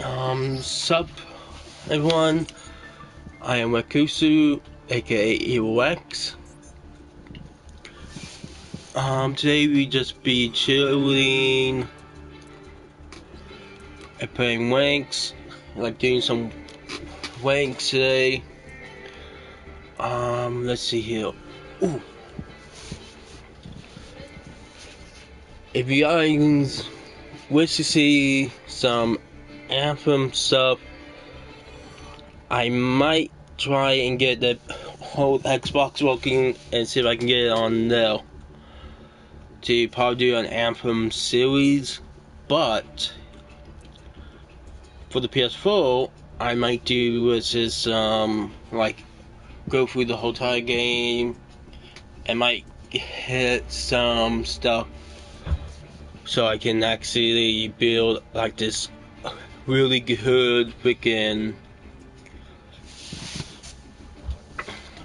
Sup everyone, I am Wakusu, aka evilrex. Today we just be chilling and playing ranks, like doing some ranks today. Let's see here. Ooh. If you guys wish to see some Anthem stuff, I might try and get the whole Xbox working and see if I can get it on there to probably do an Anthem series. But for the PS4, I might do just like go through the whole entire game and might hit some stuff so I can actually build like this really good freaking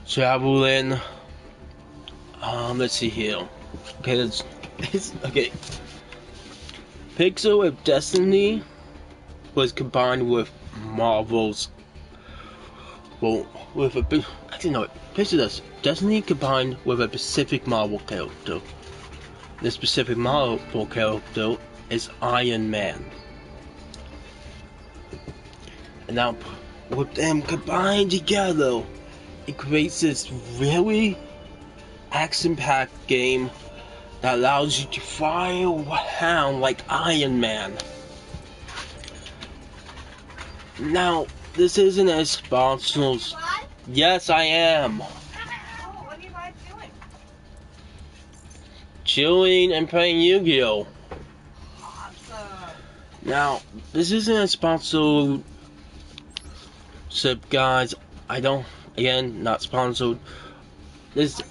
traveling. Let's see here. Okay, it's okay. Pixel with Destiny was combined with Marvel's. Well, with a actually no, picture this. Destiny combined with a specific Marvel character. The specific Marvel character is Iron Man. And now, with them combined together, it creates this really action-packed game that allows you to fly around like Iron Man. Now, this isn't as sponsored. Yes, I am. What are you guys doing? Chilling and playing Yu-Gi-Oh. Awesome. Now, this isn't a sponsored. So, guys, I don't. Again, not sponsored. This.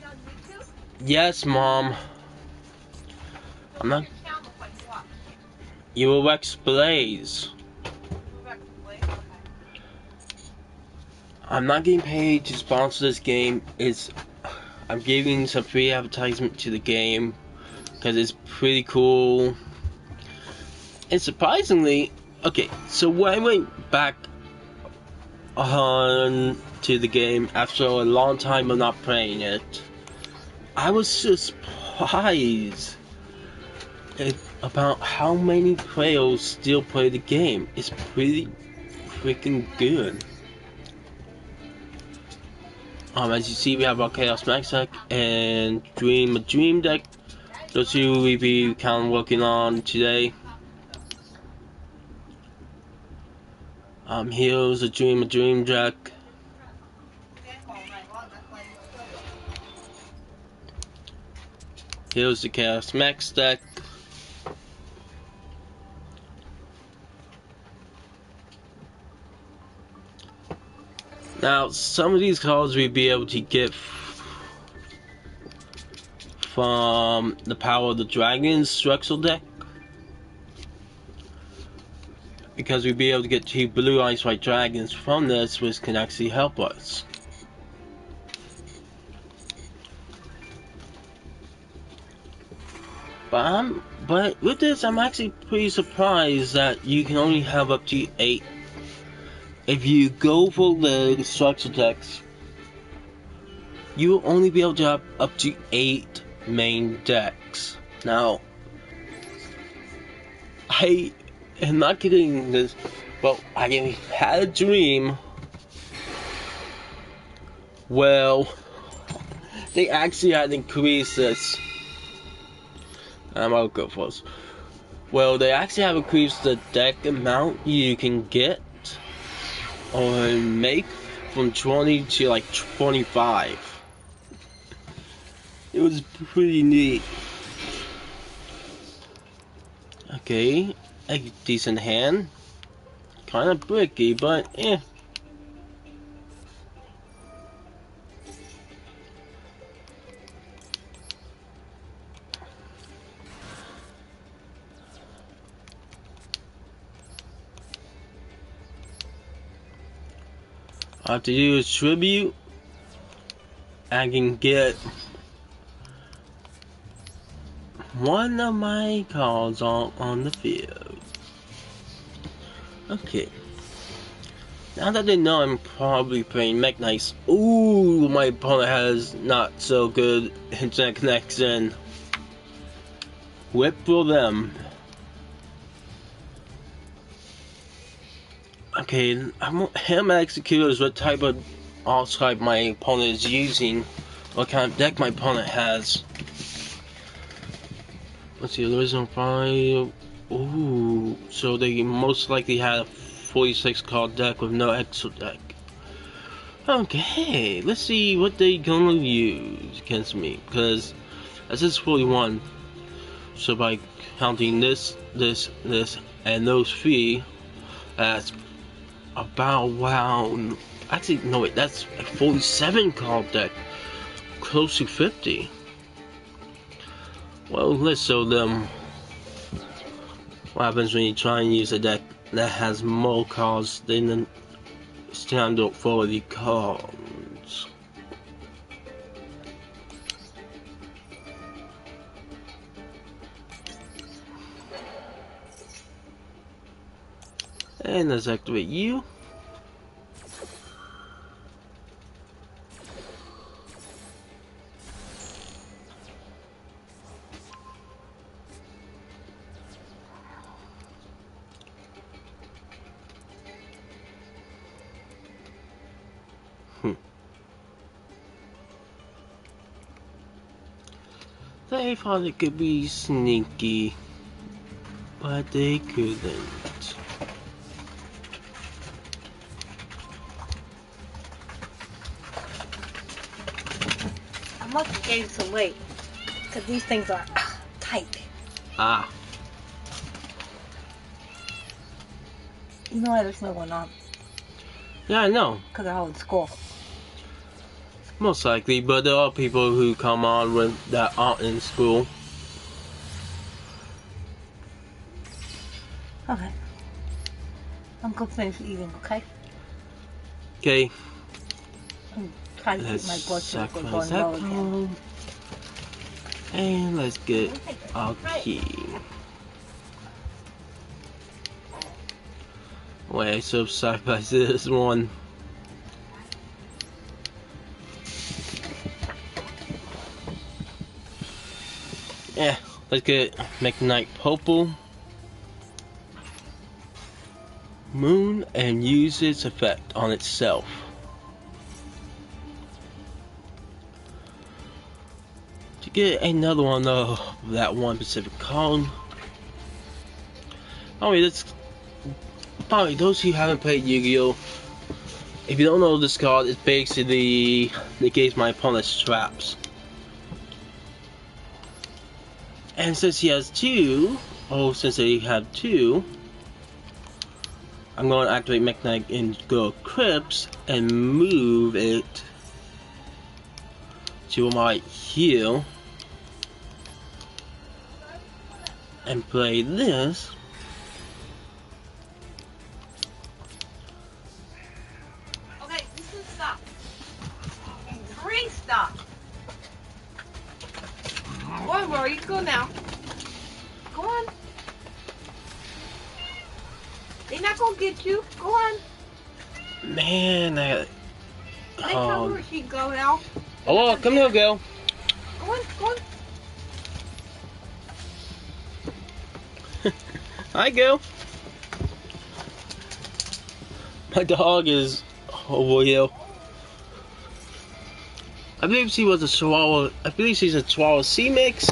Yes, Mom. I'm not. evilrex Blaze. I'm not getting paid to sponsor this game. I'm giving some free advertisement to the game because it's pretty cool. And surprisingly, okay, so when I went back on to the game after a long time of not playing it, I was surprised about how many players still play the game. It's pretty freaking good. As you see, we have our Chaos Max deck and Dream deck. Those two we'll be kind of working on today. Here's a Dream deck. Here's the Chaos Max deck. Now, some of these cards we'll be able to get from the Power of the Dragons structural deck, because we'll be able to get 2 blue ice white dragons from this, which can actually help us. But with this, I'm actually pretty surprised that you can only have up to 8. If you go for the structure decks, you will only be able to have up to 8 main decks. Now, I am not getting this, but I had a dream. Well, they actually had increased this. I'll go first. Well, they actually have increased the deck amount you can get or make from 20 to like 25. It was pretty neat. Okay, a decent hand. Kind of bricky, but eh. All I have to do is tribute. I can get one of my cards on the field. Okay. Now that they know I'm probably playing Mech Knights, ooh, my opponent has not so good internet connection. Whip for them. Okay, Him Executor is what type of archetype my opponent is using, what kind of deck my opponent has. Let's see, original 5. Ooh, so they most likely had a 46 card deck with no extra deck. Okay, let's see what they gonna use against me, because this is 41. So by counting this, and those 3, that's about, wow. Actually, no wait, that's a 47 card deck, close to 50. Well, let's show them what happens when you try and use a deck that has more cards than the standard 40 cards. And let's activate you. They thought it could be sneaky, but they couldn't. I must have gained some weight because these things are tight. Ah. You know why there's no one on? Yeah, I know. Because they're all in school. Most likely, but there are people who come on that aren't in school. Okay. I'm gonna finish eating, okay? Okay. I'm trying to keep my blood sugar from going low again. And let's get our key. Wait, so sacrifice this one. Yeah, let's get McKnight Purple Moon and use its effect on itself. To get another one of that one specific card. Probably those who haven't played Yu-Gi-Oh! If you don't know this card, it basically negates my opponent's traps. And since he has 2, since they have 2, I'm going to activate Mechanic and go Crypts and move it to my heel and play this. Okay, this is stop. 3 stop. Go on, Rory, go now. Go on. They're not gonna get you. Go on. Man, They tell her where she go now. oh, come here, girl. Go on, go on. Hi, girl. My dog is over here. I believe she was a Chihuahua. I believe she's a Chihuahua C mix.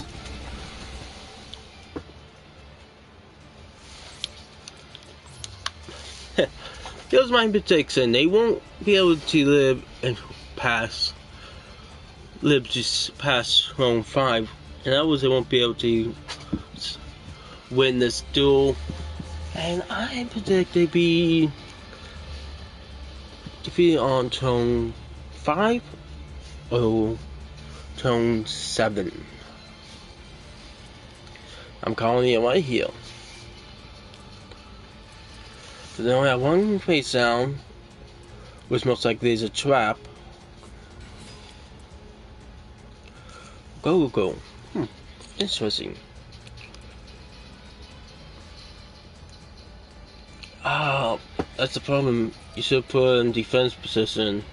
Here's my prediction. They won't be able to live past round 5, and that was they won't be able to win this duel. And I predict they'd be defeated on turn 5 or turn 7. I'm calling it right here. So they only have one face down, which most likely is a trap. Go. Interesting. Oh, That's the problem. You should put in defense position.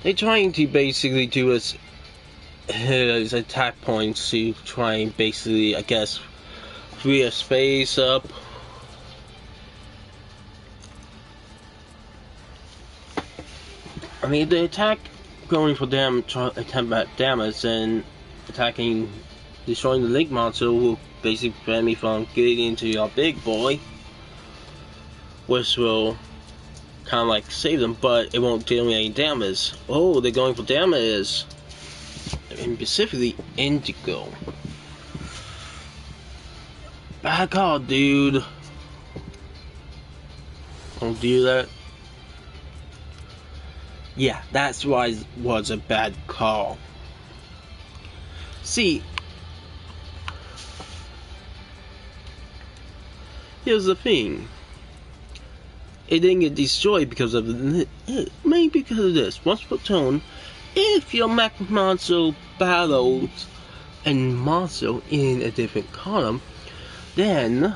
They're trying to basically do his attack points to try and basically, I guess, free a space up. I mean, the attack going for attempt at damage and attacking, destroying the link monster will basically prevent me from getting into your big boy, which will kind of like save them, but it won't deal me any damage. Oh, they're going for damage, and specifically Indigo. Bad call, dude. Don't do that. Yeah, that's why it was a bad call. See, here's the thing. It didn't get destroyed because of maybe because of this. Once per turn, if your mech monster battles a monster in a different column, then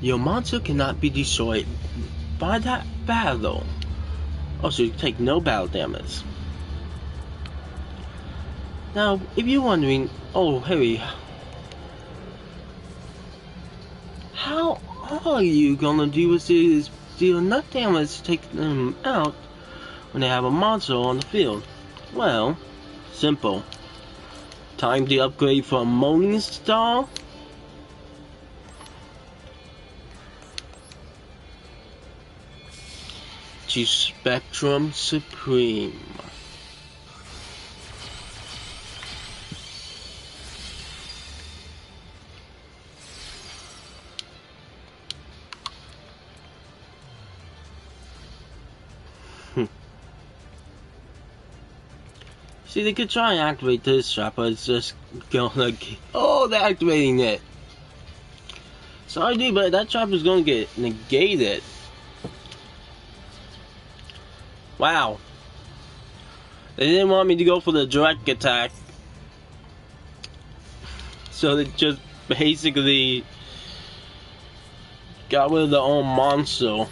your monster cannot be destroyed by that battle. Also, you take no battle damage. Now, if you're wondering, oh Harry, how are you gonna do with this? Deal enough damage to take them out when they have a monster on the field? Well, simple. Time to upgrade from Morning Star to Spectrum Supreme. See, they could try and activate this trap, but it's just gonna they're activating it. Sorry dude, but that trap is gonna get negated. Wow. They didn't want me to go for the direct attack. So they just basically got rid of their own monster.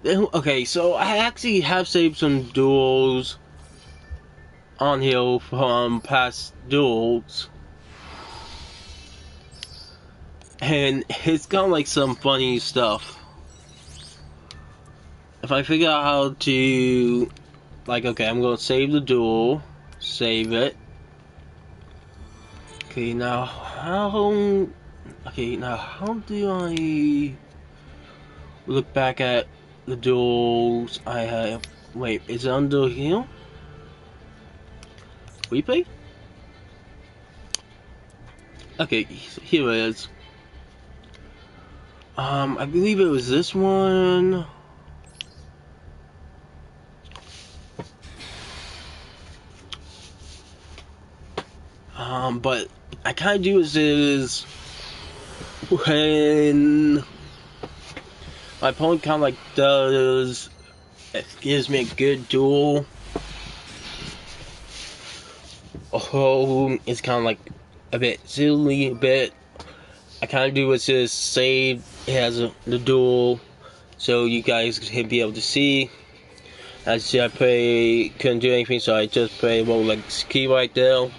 Okay, so I actually have saved some duels on here from past duels, and it's got like some funny stuff. If I figure out how to, like, okay, I'm gonna save the duel, save it. Okay, now how? Okay, now how do I look back at the duels I have? Wait, is it under here? Replay? Okay, here it is. I believe it was this one. But I kind of do is when my opponent kind of like does, it gives me a good duel. Oh, it's kind of like a bit silly, a bit. I kind of do is just save it has the duel, so you guys can be able to see. As I couldn't do anything, so I just play Rolex key right there.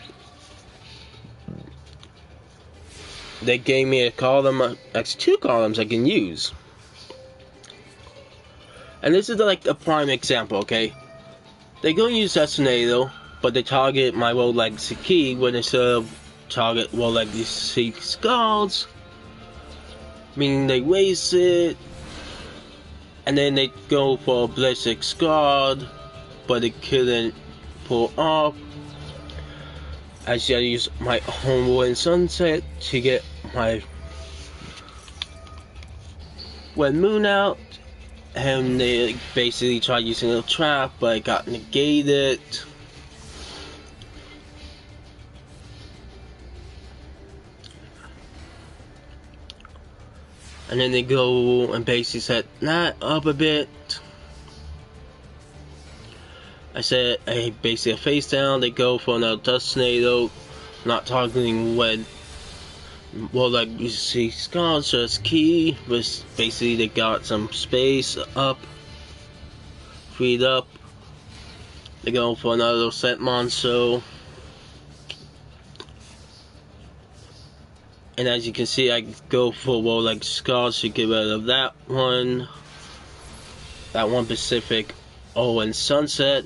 They gave me a column, actually 2 columns I can use. And this is like a prime example, okay? They're going to use Assassinator, but they target my Rolex key when they serve target Rolex skulls. Meaning they waste it, and then they go for a Ballistic Squad, but they couldn't pull off. I should use my Homewood Sunset to get my went Moon out, and they basically tried using a trap, but it got negated. And then they go and basically set that up a bit. I said, hey, basically a face down. They go for another dust tornado, not targeting when. Well, like you see, Scar's just key, was basically they got some space up, freed up. They go for another set monster. And as you can see, I go for, well, like Scars to get rid of that one Pacific, and Sunset,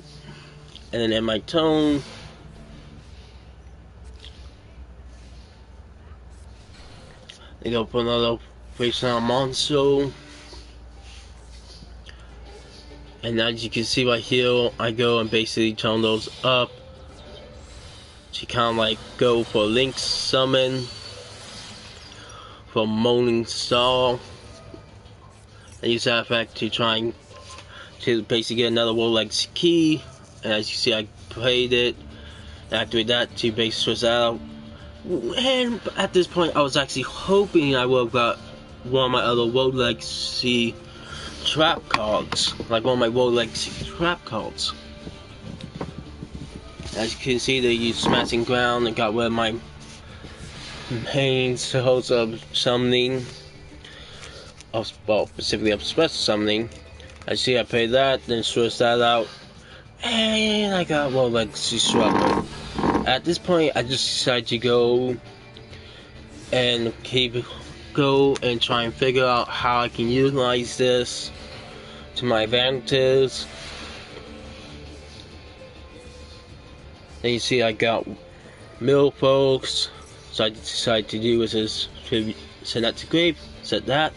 and then in my tone. They go for another face down monster. And as you can see right here, I go and basically turn those up to kind of like go for Link Summon from Moaning Star, and use that effect to try to basically get another Rolex key. And as you see, I played it, activate that to basically switch out. And at this point, I was actually hoping I would have got one of my other Rolex trap cards, like one of my Rolex trap cards. As you can see, they used Smashing Ground and got rid of my main source of summoning, well, specifically of special summoning. I see I played that, then switched that out, and I got Rolex Struggle. At this point, I just decided to go and try and figure out how I can utilize this to my advantage. Then you see I got mill folks, so I decided to do is just send that to grave, set that,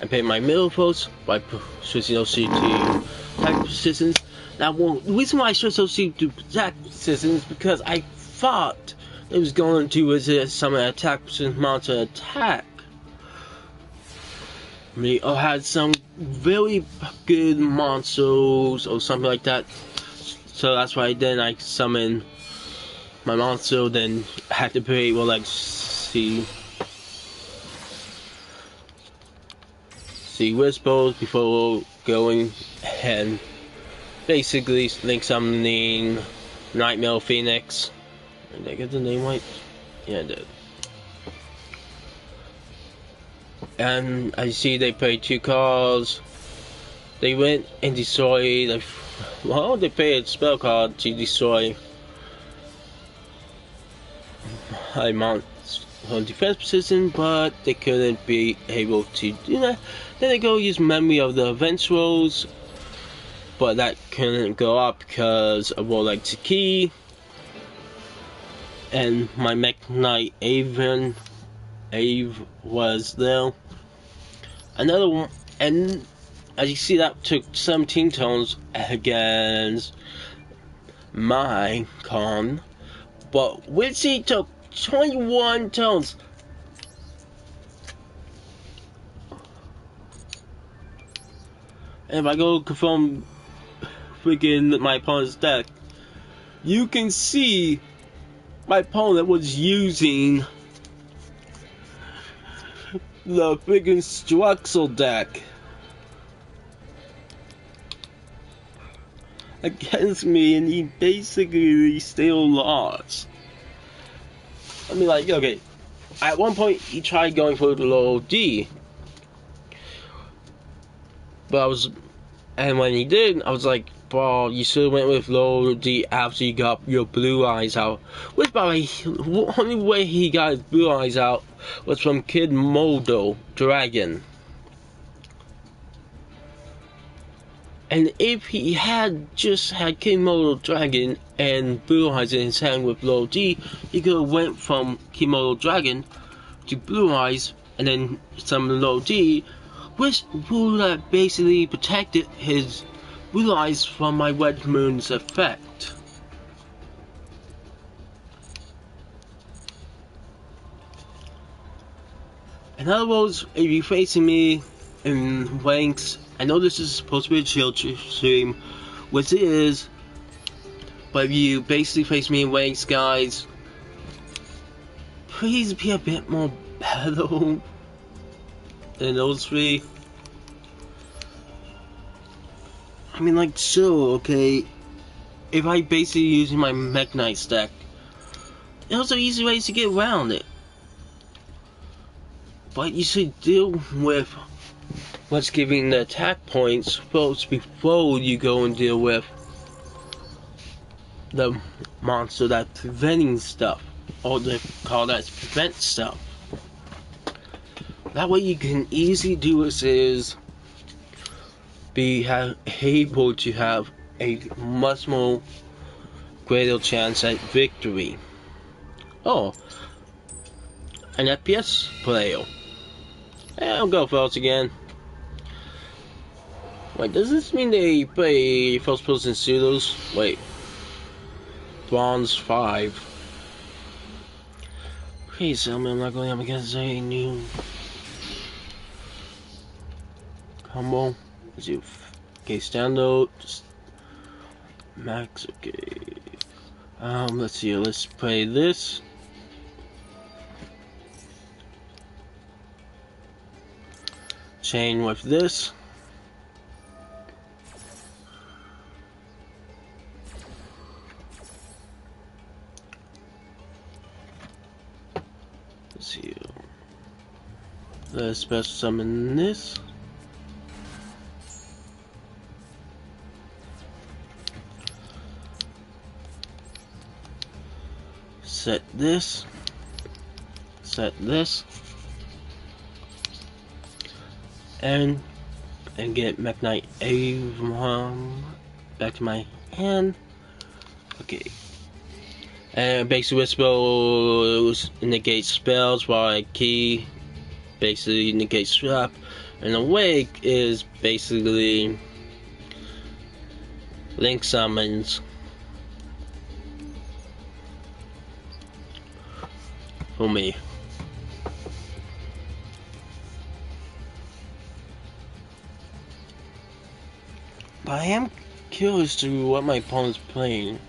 and pay my mill folks by switching those to attack persistence. Now, the reason why I switched those to attack persistence is because I thought it was going to resist some attack persistence monster attack. Or had some very good monsters or something like that. So that's why then I summoned my monster, then had to pay, well, like, see Whispers before going and basically Link summoning Nightmare Phoenix. Did I get the name right? Yeah, I did. And I see they played 2 cards. They went and destroyed. They played a spell card to destroy my monster's defense position, but they couldn't be able to do that. Then they go use Memory of the Event Rolls, but that couldn't go up because of Rolex Key. And my Mech Knight Ave was there. Another one, and as you see, that took 17 turns against my con, but Witchy took 21 turns. And if I go confirm freaking my opponent's deck, you can see my opponent was using the freaking Struxel deck against me, and he basically still lost. I mean, like, okay, at one point he tried going for the low D, but and when he did, I was like, bro, you should have went with low D after you got your blue eyes out. Which, by the way, the only way he got his blue eyes out was from Kid Modo Dragon. And if he had just had Kid Modo Dragon and blue eyes in his hand with low D, he could have went from Kid Modo Dragon to blue eyes and then some low D, which would have basically protected his blue eyes from my Red Moon's effect. In other words, if you're facing me in ranks. I know this is supposed to be a chill stream, which it is, but if you basically face me in ranks, guys, please be a bit more better than those three. I mean, like, so, okay, if I basically using my Mech Knight stack, there's an easy ways to get around it. But you should deal with what's giving the attack points first before you go and deal with the monster that's preventing stuff, or the call that prevent stuff. That way you can easily do this is be able to have a much more greater chance at victory. Oh, an FPS player. I'll go first again. Wait, does this mean they play first person shooters? Wait. Bronze 5. Please tell me I'm not going up against a new combo. Let's do okay, standout. Just max, okay. Let's see, let's play this. Chain with this. Let's see. Let's special summon this. Set this. Set this. And get Mech Knight back to my hand. Okay. And basically with spells negate spells, while key basically negates trap, and awake is basically link summons. For me. But I am curious to what my opponent's playing.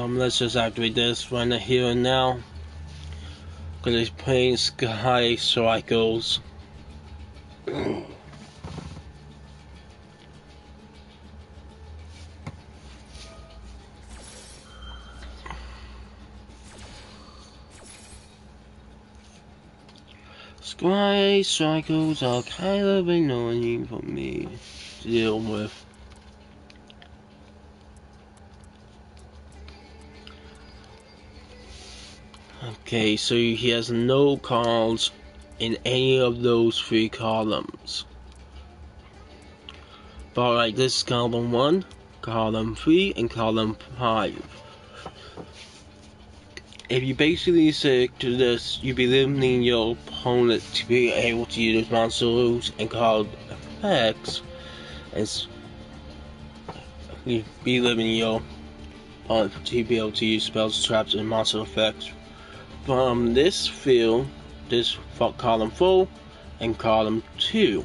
Let's just activate this right here and now. Because he's playing Sky Cycles. Sky Cycles are kind of annoying for me to deal with. Okay, so he has no cards in any of those 3 columns. But like this is column 1, column 3, and column 5. If you basically stick to this, you'll be limiting your opponent to be able to use monsters and card effects, and you'll be limiting your opponent to be able to use spells, traps, and monster effects from this field, this column 4 and column 2.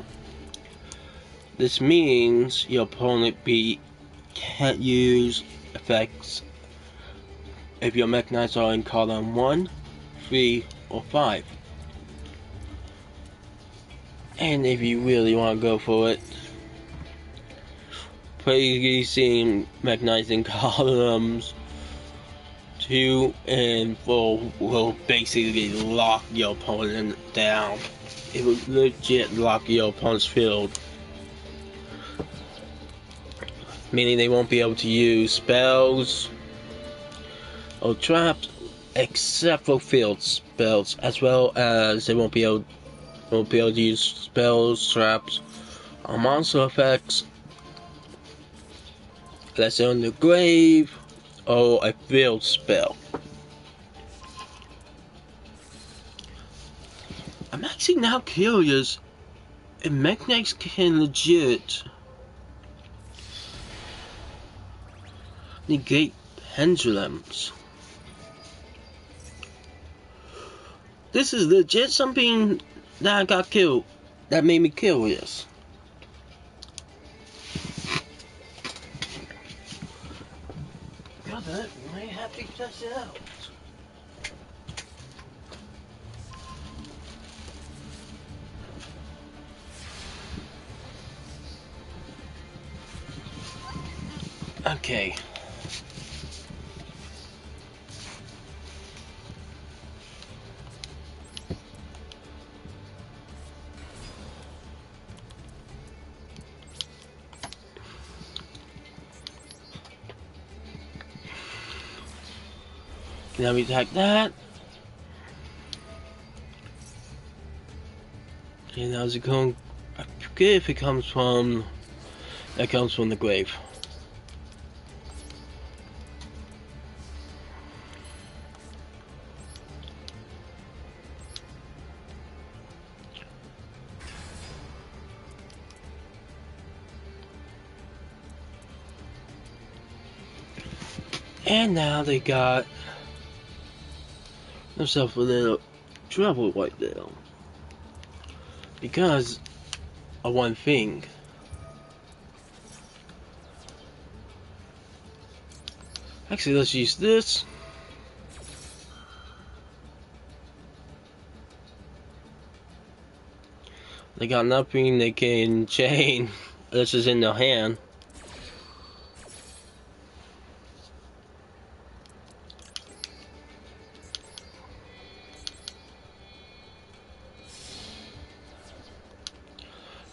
This means your opponent can't use effects if your Mech Knights are in column 1, 3, or 5. And if you really want to go for it, placing Mech Knights in columns 2 and 4 will basically lock your opponent down. It will legit lock your opponent's field. Meaning they won't be able to use spells or traps except for field spells, as well as they won't be able to use spells, traps, or monster effects unless they're on the grave or a field spell. I'm actually now curious if Mech Knights can legit negate pendulums. This is legit something that I got killed. That made me curious. God, that might have to test it out. Okay. Now we attack that. And how's it going? I forget if it comes from. That comes from the grave. And now they got themselves a little trouble right there. Because of one thing. Actually, let's use this. They got nothing they can chain. This is in their hand.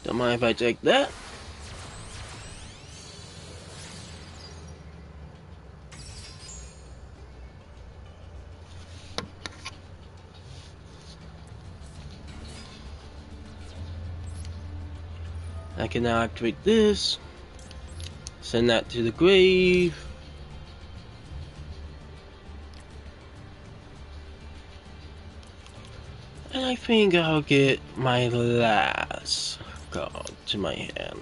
Don't mind if I take that. I can now activate this. Send that to the grave. And I think I'll get my last card to my hand.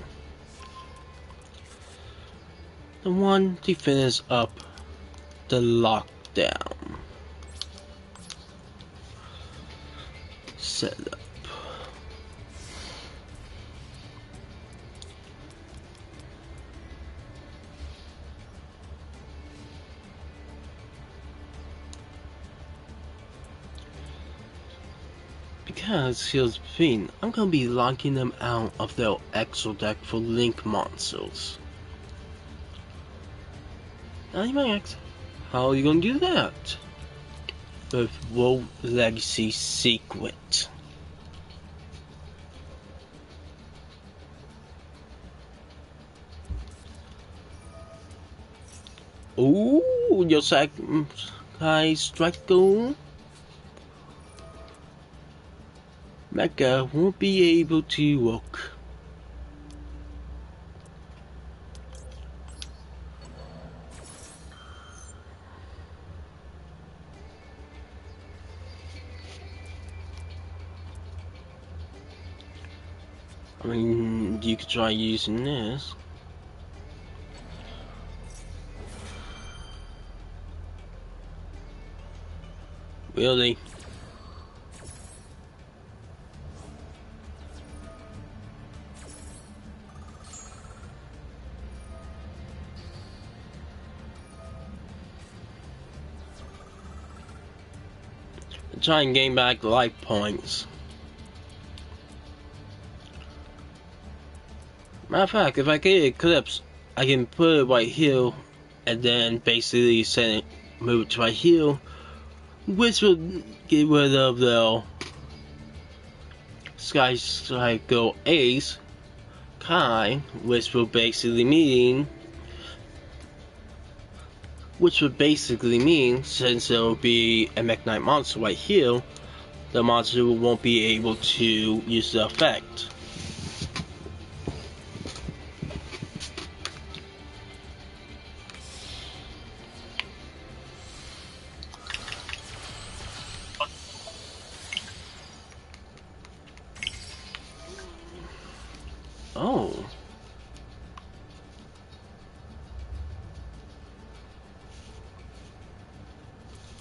The one to finish up the lockdown setup. Because here's the thing, I'm gonna be locking them out of their extra deck for link monsters. Now you might ask, how are you gonna do that? With World Legacy Secret. Ooh, your Sakai Striker. Mecha won't be able to work. I mean, you could try using this. Really? Try and gain back life points. Matter of fact, if I get Eclipse, I can put it right here, and then basically send it, move it to right here, which will get rid of the Sky Cycle Ace, Kai, which will basically mean, since there will be a Mekk-Knight monster right here, the monster won't be able to use the effect. Oh.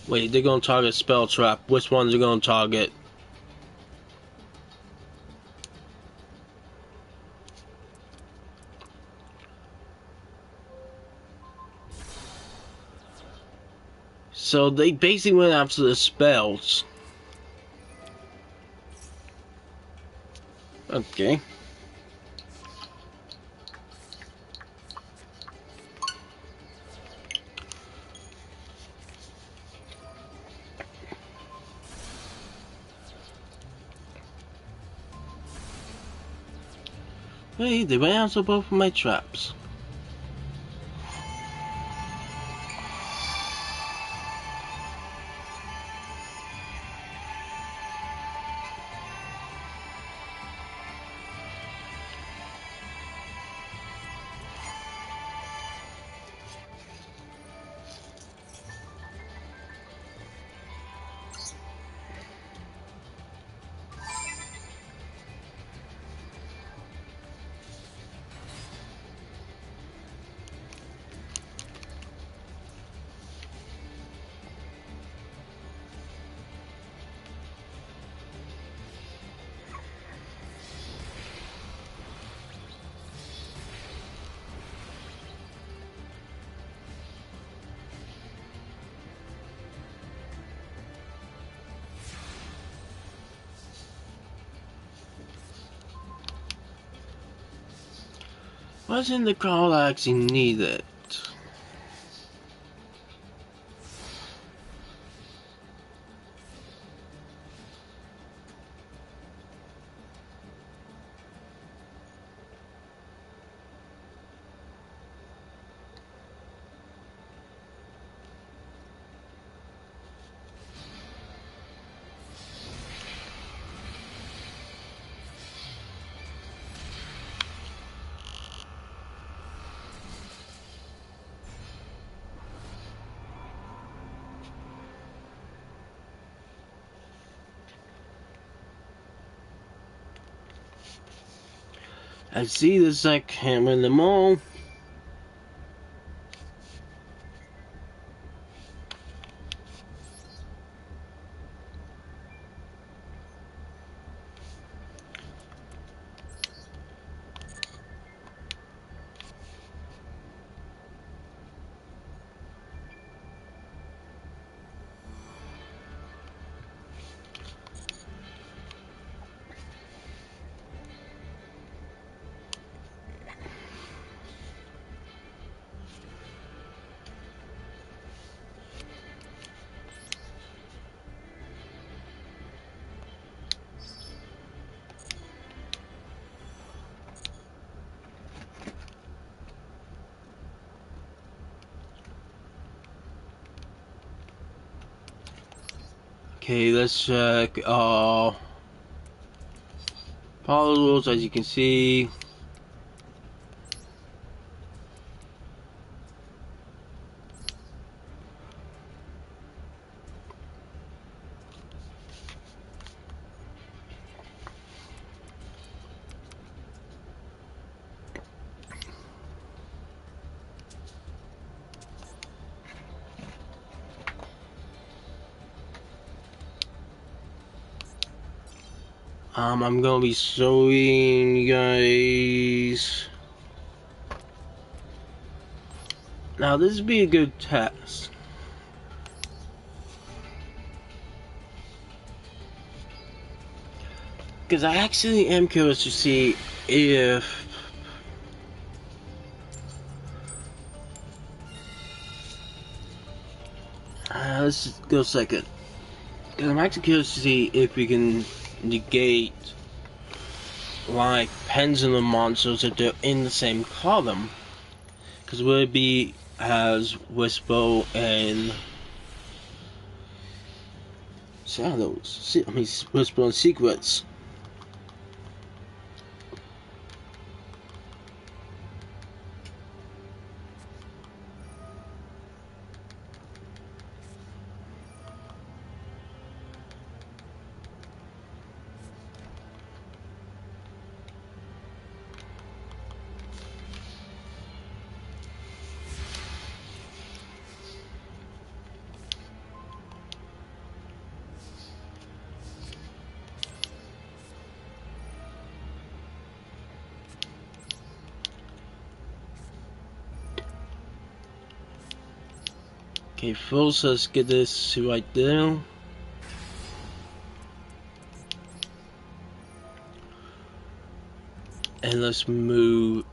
Wait, they're gonna target spell trap. Which ones are gonna target? So they basically went after the spells. Okay. Hey, they went after both of my traps. Wasn't the call actually needed? I see the Zack hammer in the mall. Okay, let's check. Follow rules, as you can see. I'm gonna be showing you guys. Now, this would be a good test. Because I actually am curious to see if let's just go second. Because I'm actually curious to see if we can negate like pendulum monsters if they're in the same column. Because will it be as Whisper and Shadows? I mean, Whisper and Secrets. Okay, first let's get this right there. And let's move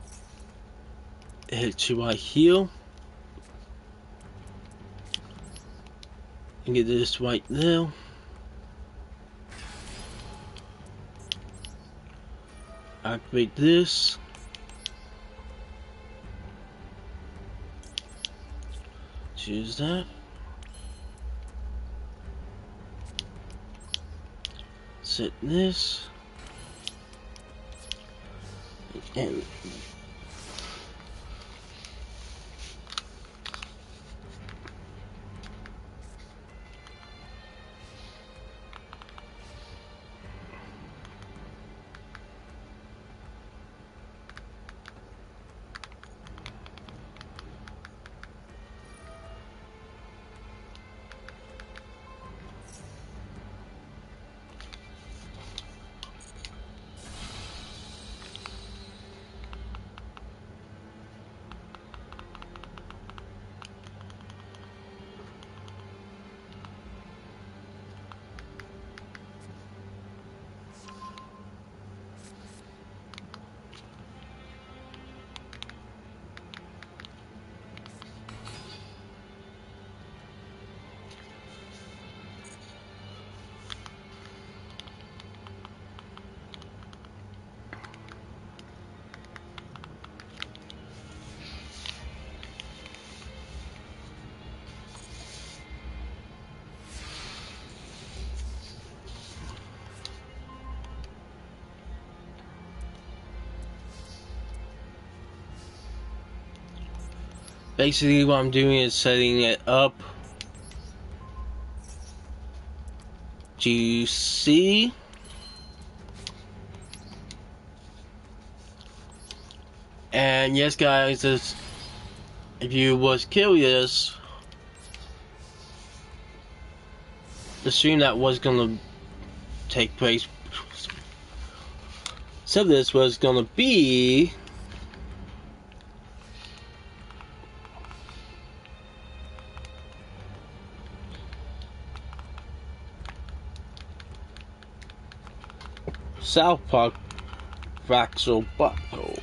it to right here. And get this right there. Activate this. Choose that. Set this. And basically what I'm doing is setting it up to see. And yes guys, if you was curious, the stream that was gonna take place, so this was gonna be South Park Fractal Battle.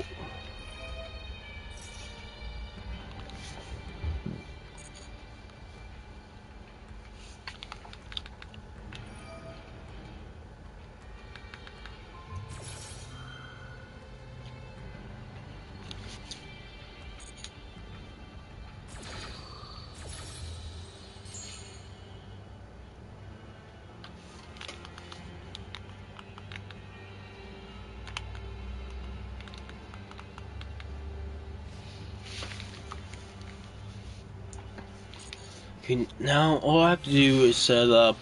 Okay, now all I have to do is set up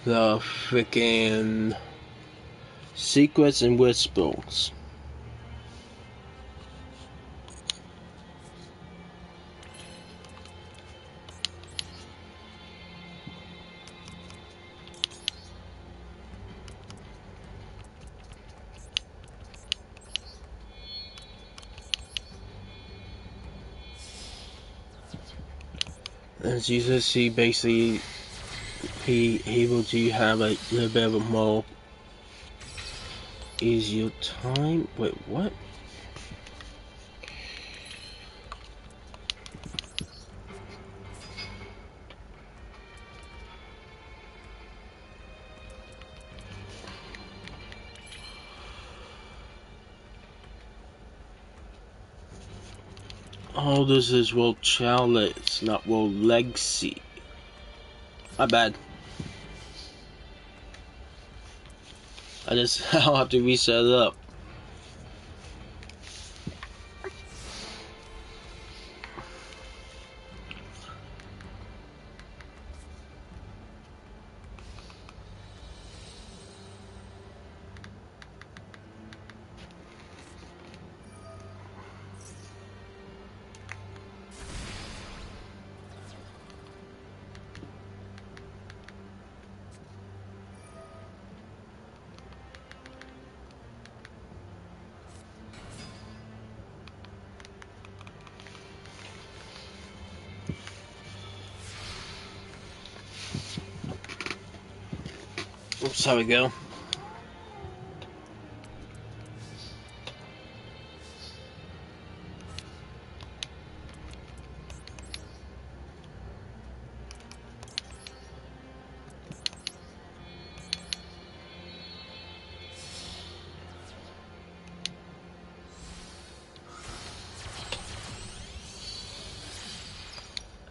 the freaking secrets and whispers. As you can see, basically, he able to have a little bit of a more easier time. Wait, what? Oh, this is World Chalice, not World Legacy. My bad. I'll have to reset it up. Oops, there we go.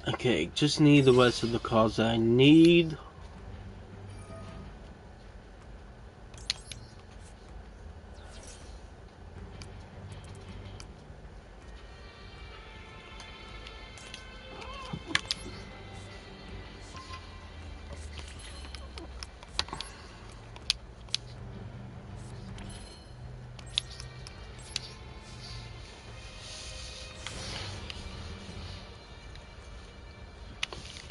Okay, just need the rest of the cards that I need.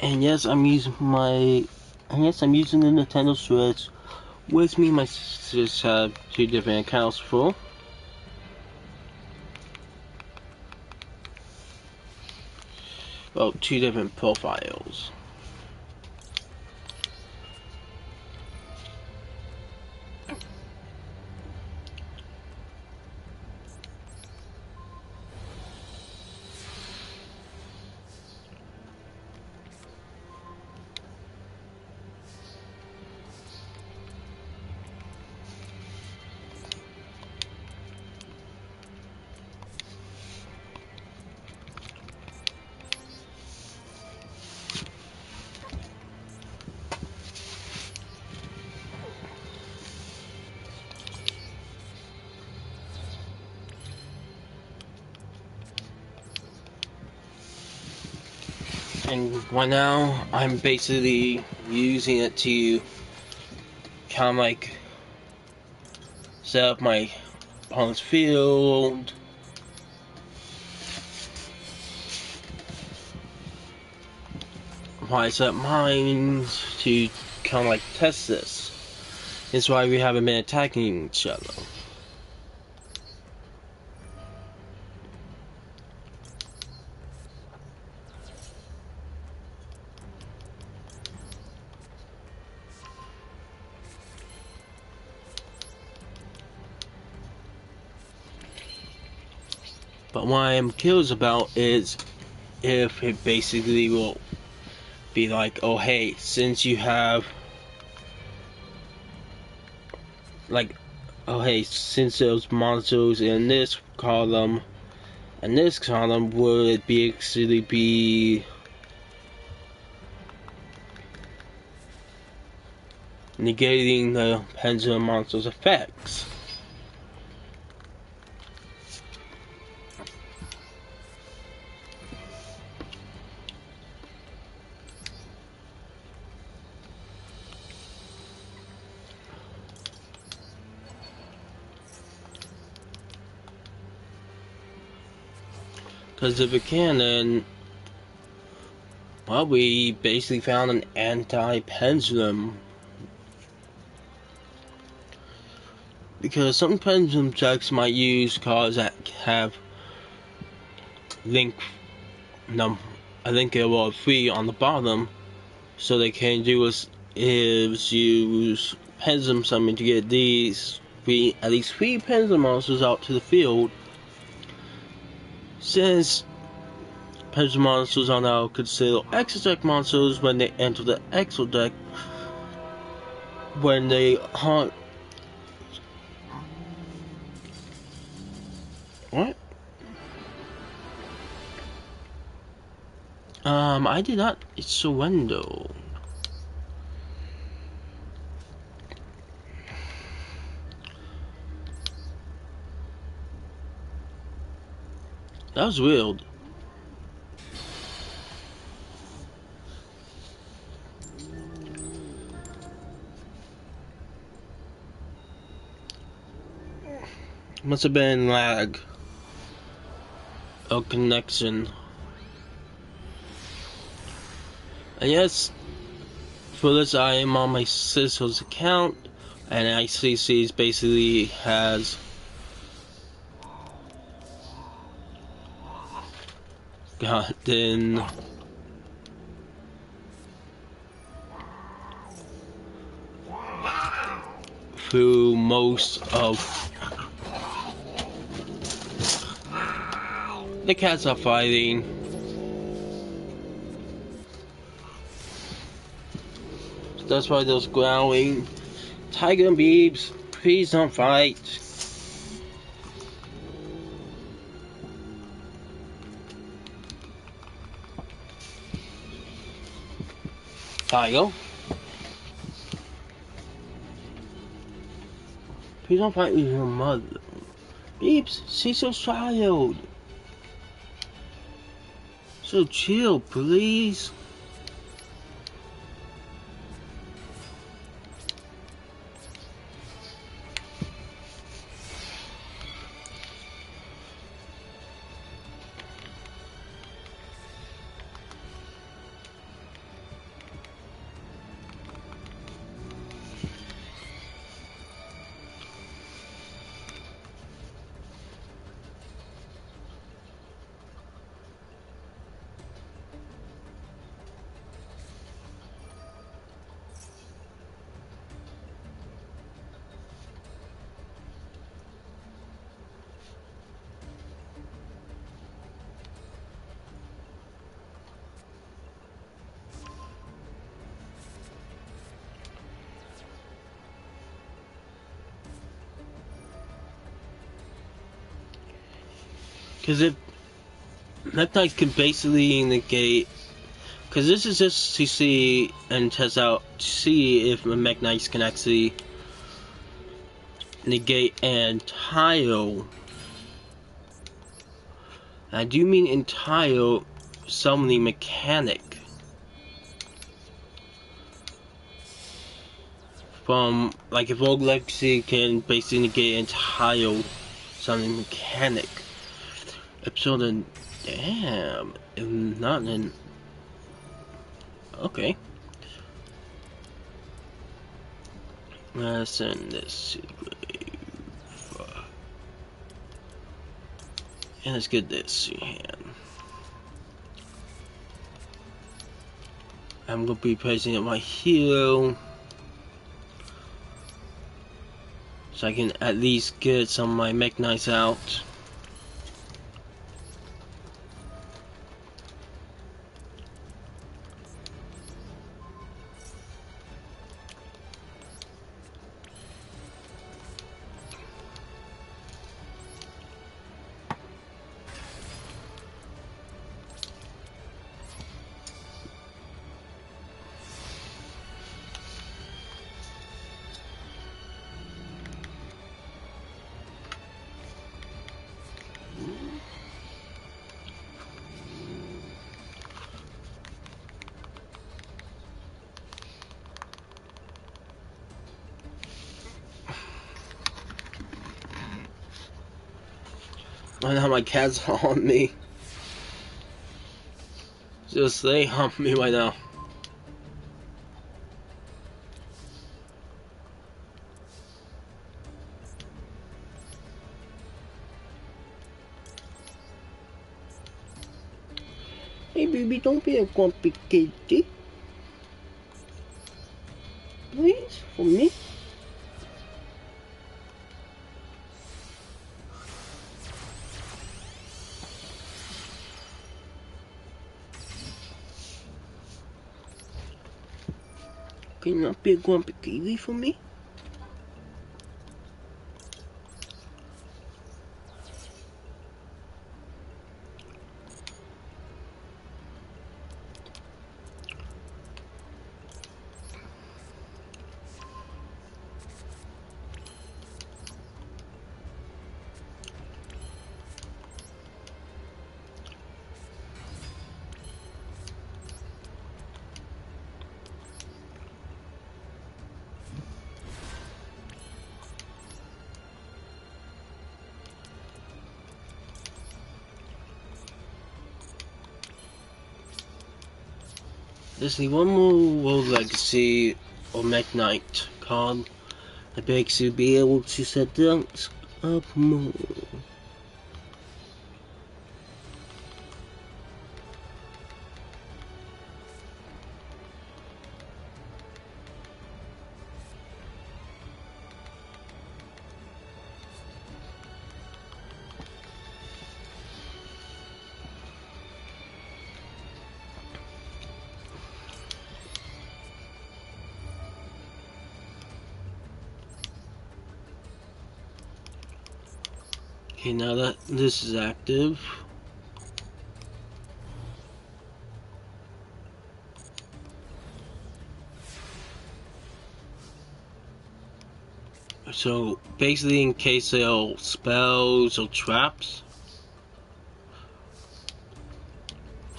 And yes, I'm using the Nintendo Switch. With me, my sisters have 2 different accounts full. Well, 2 different profiles. And right now, I'm basically using it to kind of like set up my opponent's field. While I set up mine to kind of like test this. That's why we haven't been attacking each other. But what I'm curious about is if it basically will be like, oh hey, since you have like, oh hey, since there's monsters in this column and this column, will it be actually be negating the pendulum monster's effects? Because if it can, then, well, we basically found an anti-pendulum. Because some pendulum decks might use cards that have a link of 3 on the bottom, so they can do is use pendulum summon to get at least 3 pendulum monsters out to the field. Since pendulum monsters are now considered extra deck monsters when they enter the extra deck, when they hunt. What? I did not surrender. That was weird. Must have been lag or connection. And yes, for this I am on my sister's account, and ICC basically has gotten through most of the cats are fighting. So that's why those growling. Tiger and Beebs, please don't fight. Tiger. Please don't fight with your mother. Beeps, she's a child. So chill, please. Because if Neptite can basically negate, because this is just to see and test out to see if Meknites can actually negate entire. I do mean entire summoning mechanic from, like, if Rogue Legacy can basically negate entire summoning mechanic. Episode of, damn, if not then, okay. Let's send this to Brave. And let's get this in hand. I'm gonna be placing it right here, so I can at least get some of my Meknites out. I know my cats are on me. Just they hump me right now. Hey baby, don't be a complicated. Please, for me. Can you not be a grumpy kiwi for me? There's the one more World Legacy or Meknite card that makes you be able to set dunks up more. Okay, now that this is active, so basically in case of spells or traps.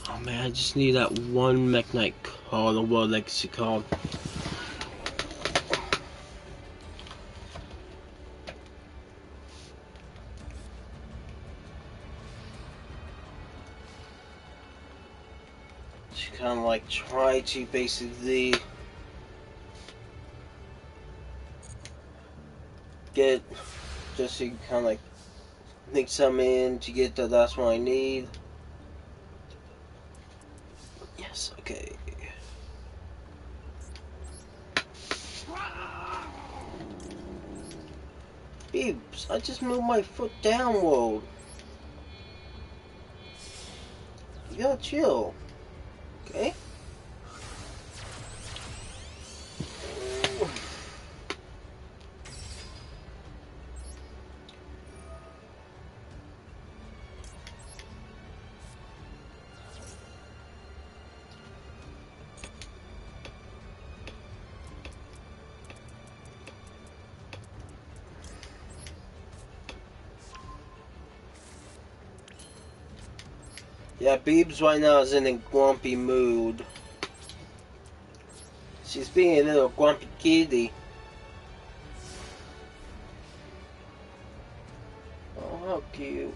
Oh man, I just need that one Mekk-Knight card or World Legacy card. To kind of like try to basically get, just to kind of like make some in to get the last one I need. Yes, okay. Beeps, I just moved my foot downward. You gotta chill, okay? Yeah, Beebs right now is in a grumpy mood. She's being a little grumpy kitty. Oh, how cute.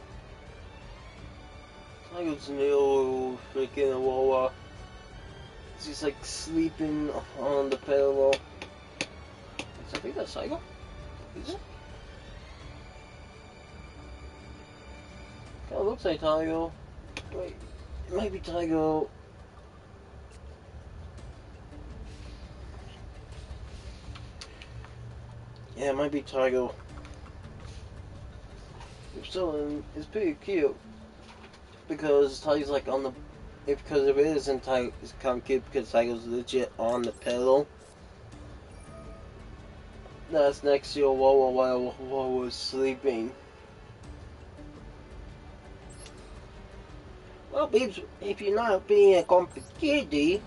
Tiger's a little freaking Aurora. She's like sleeping on the pillow. I think that's Tiger. Is it? Kinda looks like Tiger. Wait, it might be Tiger. Yeah, it might be Tiger. If so, it's pretty cute. Because Tiger's like on the... because if it isn't Tiger, it's kind of cute because Tiger's legit on the pillow. That's next to your Wawa while Wawa was sleeping. Well, babes, if you're not being a grumpy kitty,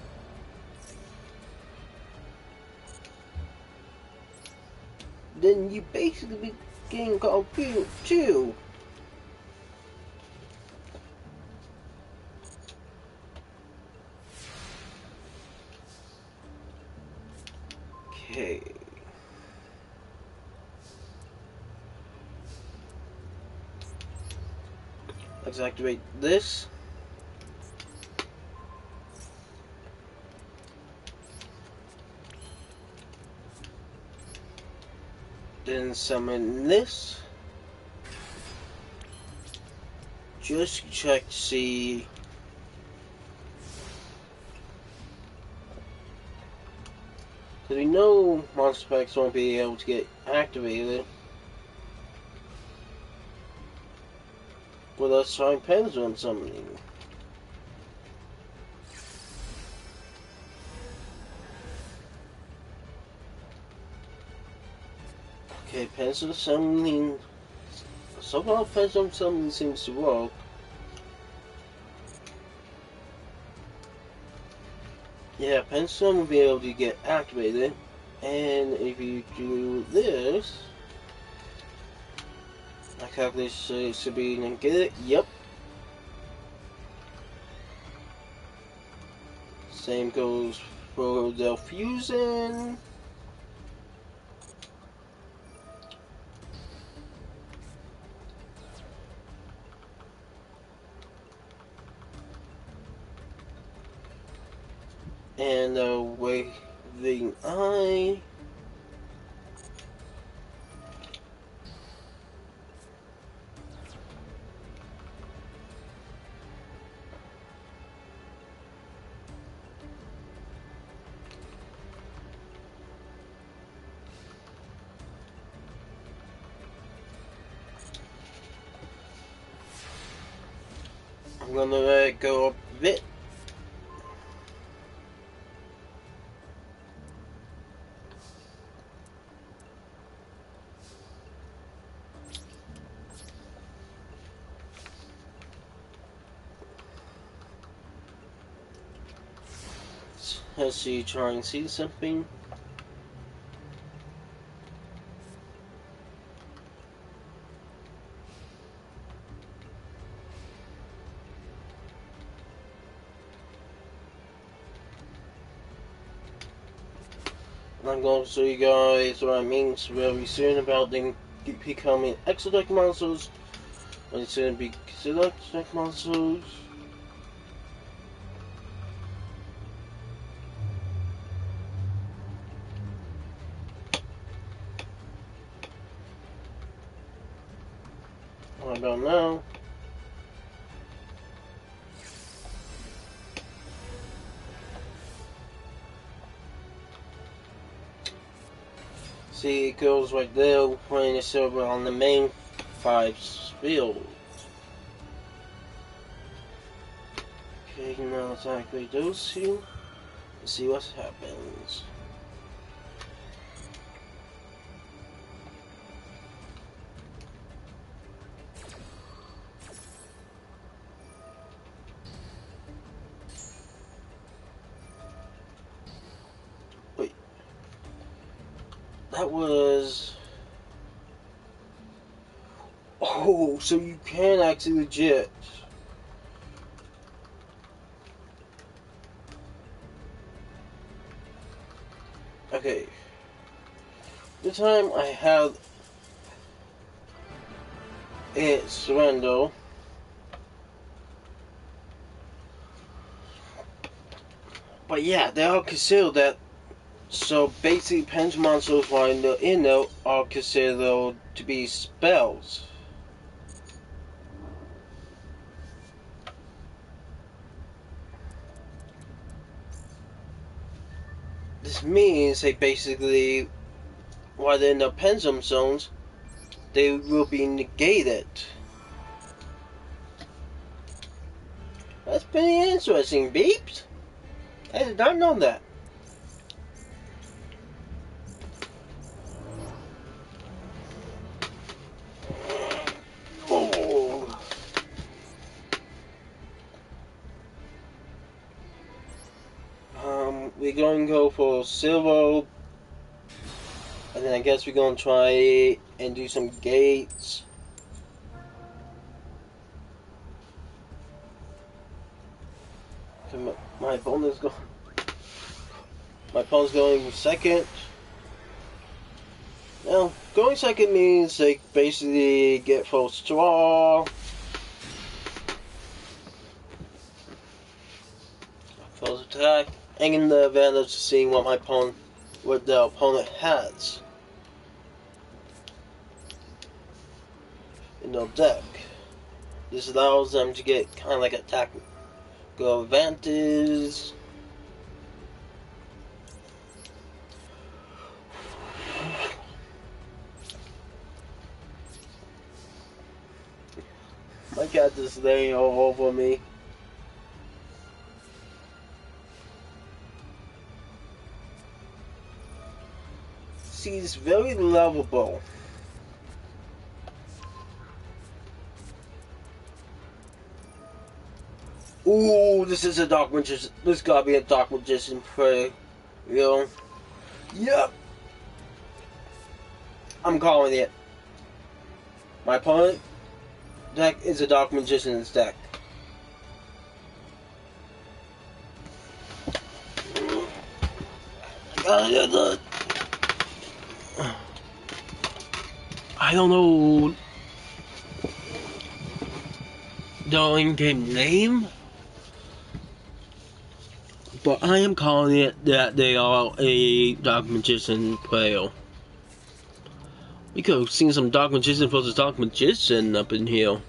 then you basically be getting called cute too. Okay. Let's activate this. Then summon this. Just check to see. Because we know monster packs won't be able to get activated. Well, let's try Pendulum Summoning. Okay, Pendulum Summoning. Somehow Pendulum Summoning seems to work. Yeah, Pendulum will be able to get activated. And if you do this, I calculate it should be negated. Yep. Same goes for the fusion. And the waving eye. I'm gonna let it go a bit. Let's see, try and see something. I'm going to show you guys what it means very soon about them becoming exotic monsters. When it's going to be considered exotic monsters. What about now? See, it goes right there playing the server on the main 5 field. Okay, now let's activate those two and see what happens. Wait. That was... Oh, so you can actually legit. Okay. This time I have it surrender. But yeah, they are considered that. So basically, pension monsters while in there are considered to be spells. This means they basically, while they're in the pendulum zones, they will be negated. That's pretty interesting, beeps. I did not know that. Oh. We're going to go for silver, and then I guess we're going to try and do some gates. My opponent's going. My opponent's going second. Now, going second means they basically get full straw. First attack, and in the advantage of seeing what the opponent has in their deck. This allows them to get kind of like attack go advantage. My cat is laying all over me. She's very lovable. Ooh, this is a dark magician. This gotta be a dark magician for real. Yep. I'm calling it. My opponent deck is a dark magician's deck. I don't know the in-game name, but I am calling it that they are a dark magician player. We could have seen some dark magician versus dark magician up in here.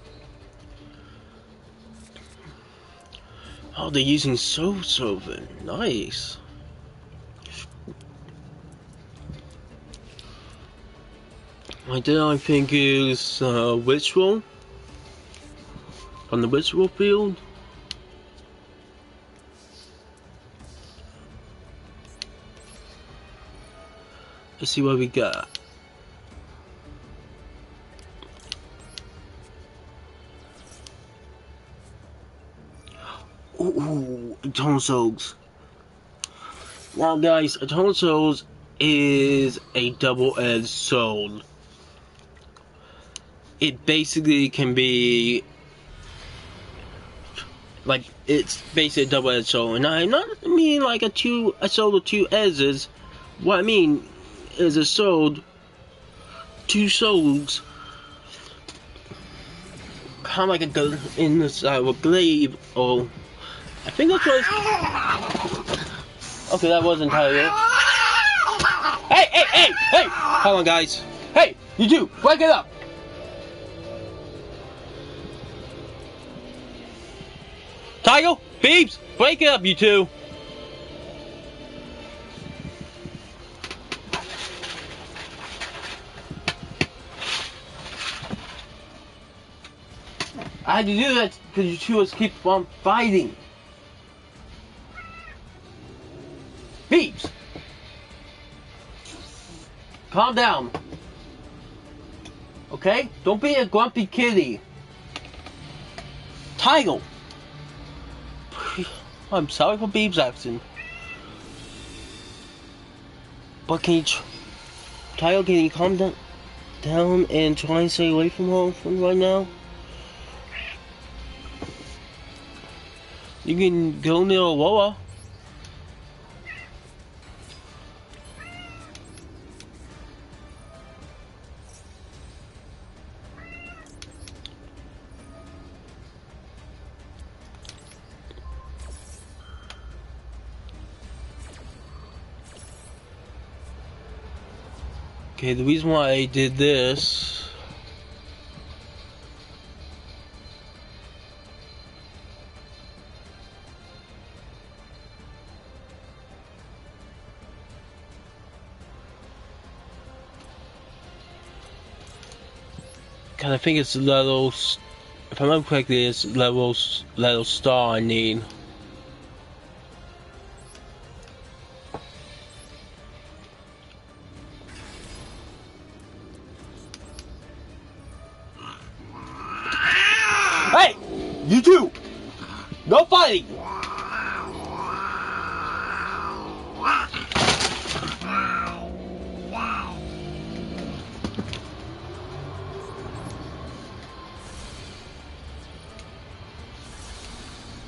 Oh, they're using soul servant. Nice. My deck, I think, is Ritual from the Ritual field. Let's see what we got. Ooh, Eternal Souls. Now guys, Eternal Souls is a double-edged sword. It basically can be like, it's basically a double-edged sword, and I not mean like a sword with two edges. What I mean is a sword, two swords, kind of like in the side of a glaive, or I think that's what it's... Okay, that wasn't entirely it. Hey! Hold on, guys. Hey, you two, wake it up! Tiger, Beebs, wake it up, you two! I had to do that because you two just keep on fighting. Beebs! Calm down. Okay? Don't be a grumpy kitty. Tiger! I'm sorry for Beebs' accent. But can you... Tiger, can you calm down and try and stay away from her right now? You can go near Aurora. Okay, the reason why I did this... Cause I think it's levels... If I remember correctly, it's level star I need. Hey! You two! No fighting!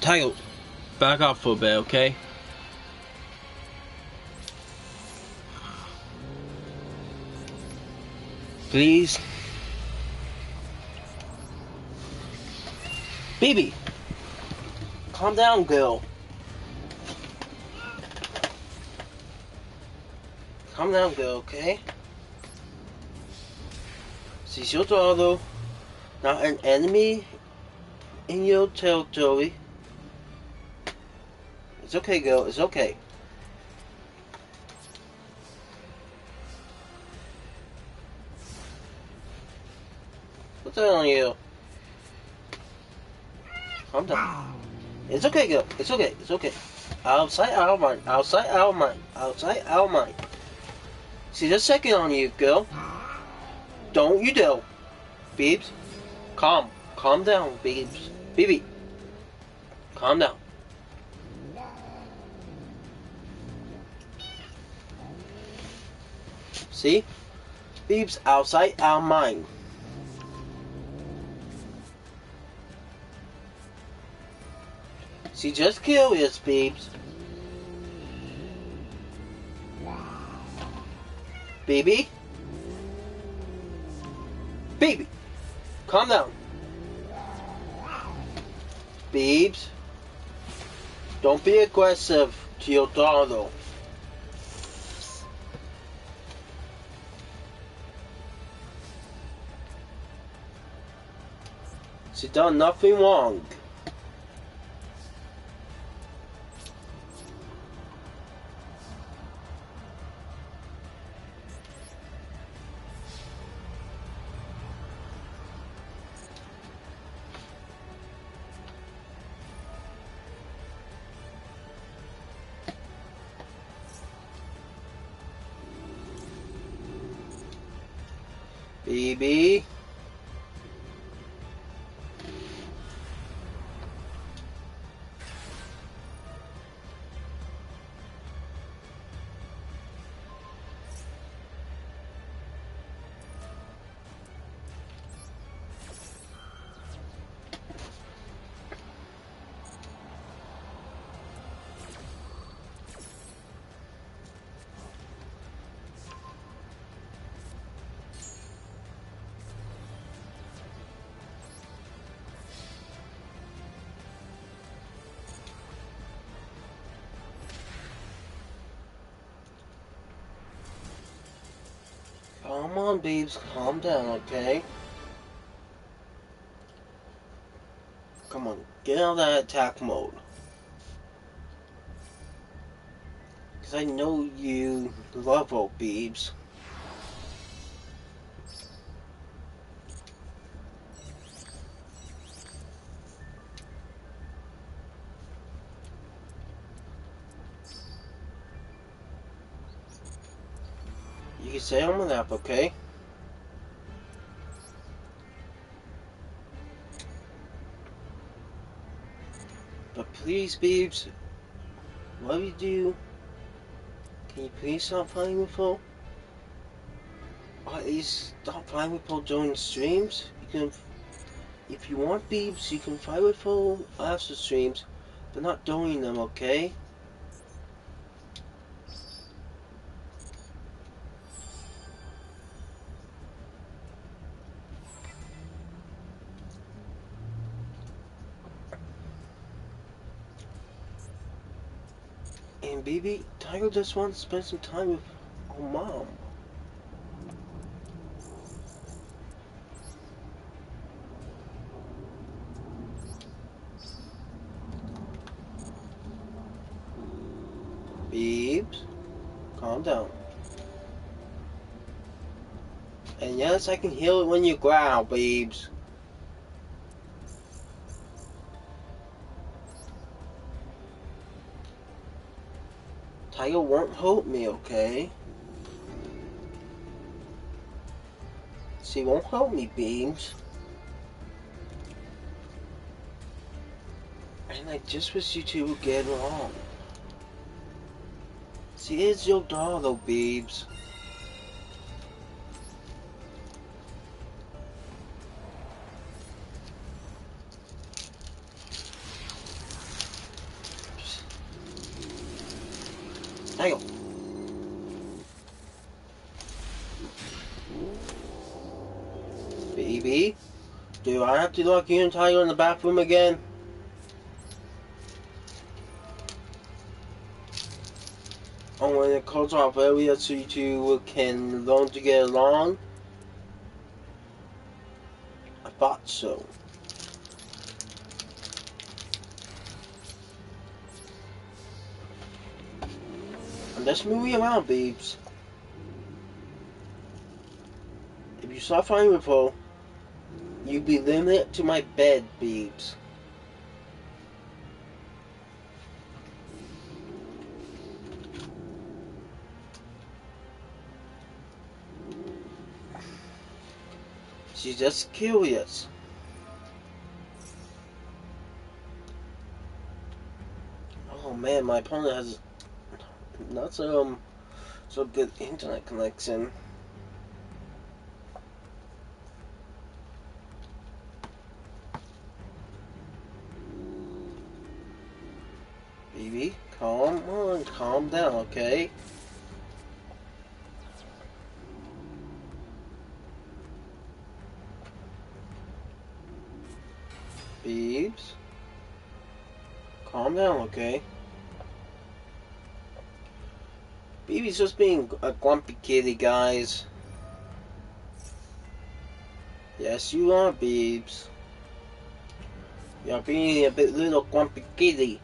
Tiger, back off for a bit, okay? Please? Baby! Calm down, girl. Calm down, girl, okay? She's your daughter, not an enemy in your territory. It's okay, girl, it's okay. What's that on you? Calm down. It's okay, girl. It's okay. It's okay. Outside our mind. Outside our mind. Outside our mind. See, just checking on you, girl. Don't you dare. Beebs. Calm. Calm down, Beebs. Beebe. Calm down. See? Beebs outside our mind. She just curious, Beebs. Baby? Baby! Calm down. Beebs? Don't be aggressive to your daughter. She done nothing wrong. Baby. Come on, babes, calm down, okay? Come on, get out of that attack mode. Because I know you love old babes. You can stay on my lap, okay? But please, babes, what you do, can you please stop fighting with Paul? Or at least stop fighting with Paul during the streams? You can, if you want, babes, you can fight with Paul after streams, but not during them, okay? And baby, Tiger just wants to spend some time with our mom. Babes, calm down. And yes, I can heal it when you growl, babes. Tiger won't hurt me, okay? She won't hurt me, babes. And I just wish you two would get along. She is your daughter, babes. Tiger. Baby, do I have to lock you and Tiger in the bathroom again? Or when it calls off earlier so you two can learn to get along? I thought so. I'm just moving around, babes. If you stop fighting with her, you'll be limited to my bed, babes. She's just curious. Oh man, my opponent has not so good internet connection. Baby, calm on, calm down, okay? Babes, calm down, okay? Baby's just being a grumpy kitty, guys. Yes, you are, babes. You're being a bit little grumpy kitty.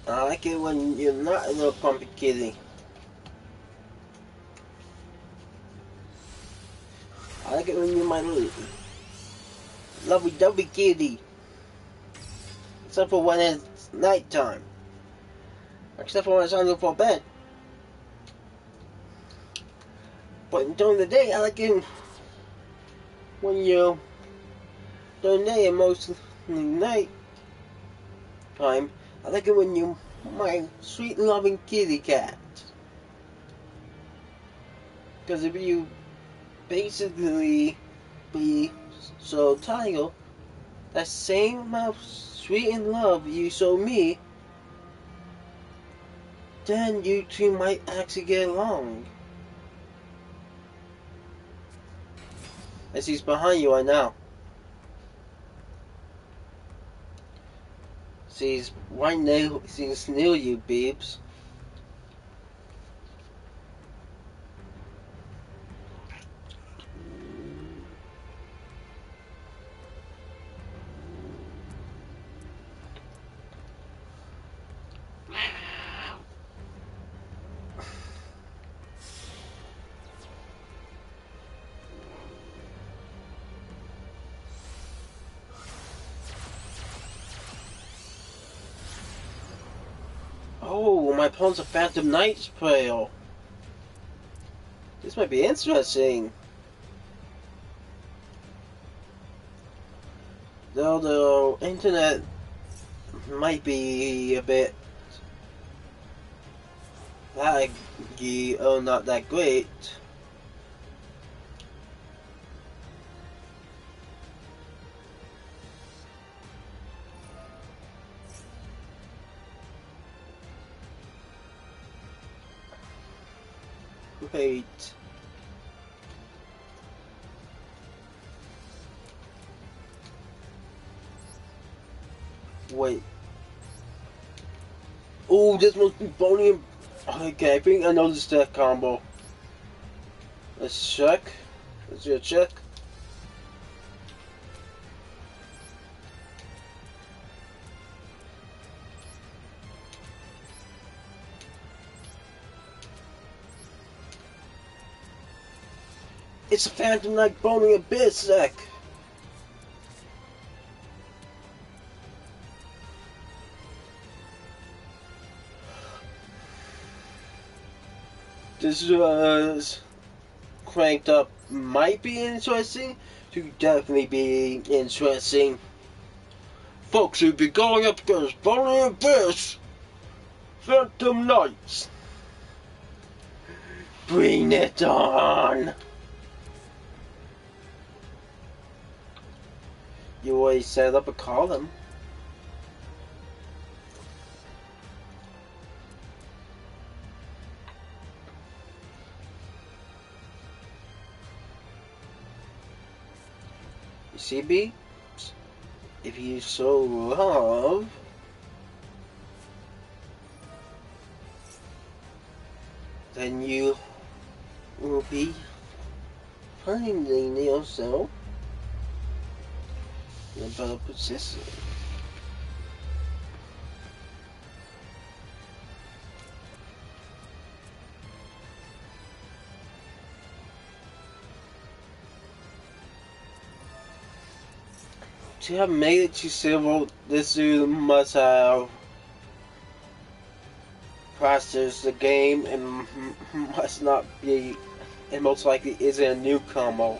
I like it when you're not a little grumpy kitty. I like it when you're my little lovey-dovey kitty. Except for when it's nighttime. Except for when it's time for bed. But during the day, I like it when you're during the day and mostly night time. I like it when you're my sweet loving kitty cat. Because if you basically be so Tiger, that same amount of sweet and love you show me, then you two might actually get along. As he's behind you right now. See, he's right now. He's near you, Beebs. Oh, my opponent's a Phantom Knight player. This might be interesting. Though the internet might be a bit laggy or not that great. Wait. Wait. Oh, this must be Bonnie and... Okay, I think I know this death combo. Let's check. Let's do a check. It's a Phantom Knight Bonnie Abyss deck. This was cranked up. Might be interesting. Should definitely be interesting. Folks, we'll be going up against Bonnie Abyss Phantom Knights. Bring it on! You always set up a column. You see, B? If you so love, then you will be finding yourself in a better position. To have made it to silver, this dude must have processed the game and must not be, and most likely isn't a new combo.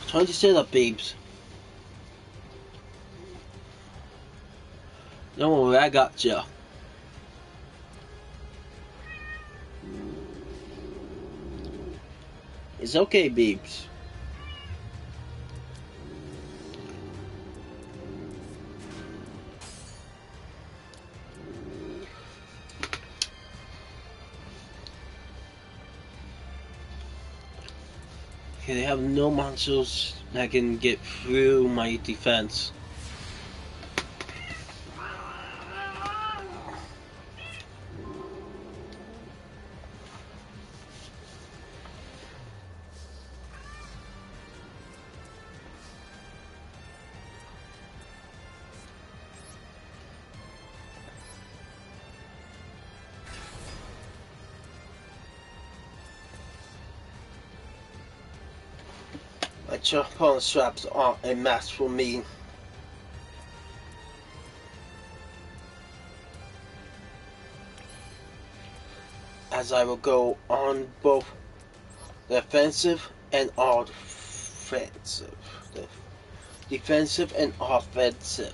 Trying to set up, babes. Don't worry, I got ya. It's okay, babes. Okay, they have no monsters that can get through my defense. My pawn straps aren't a match for me. As I will go on both defensive and offensive. Defensive and offensive.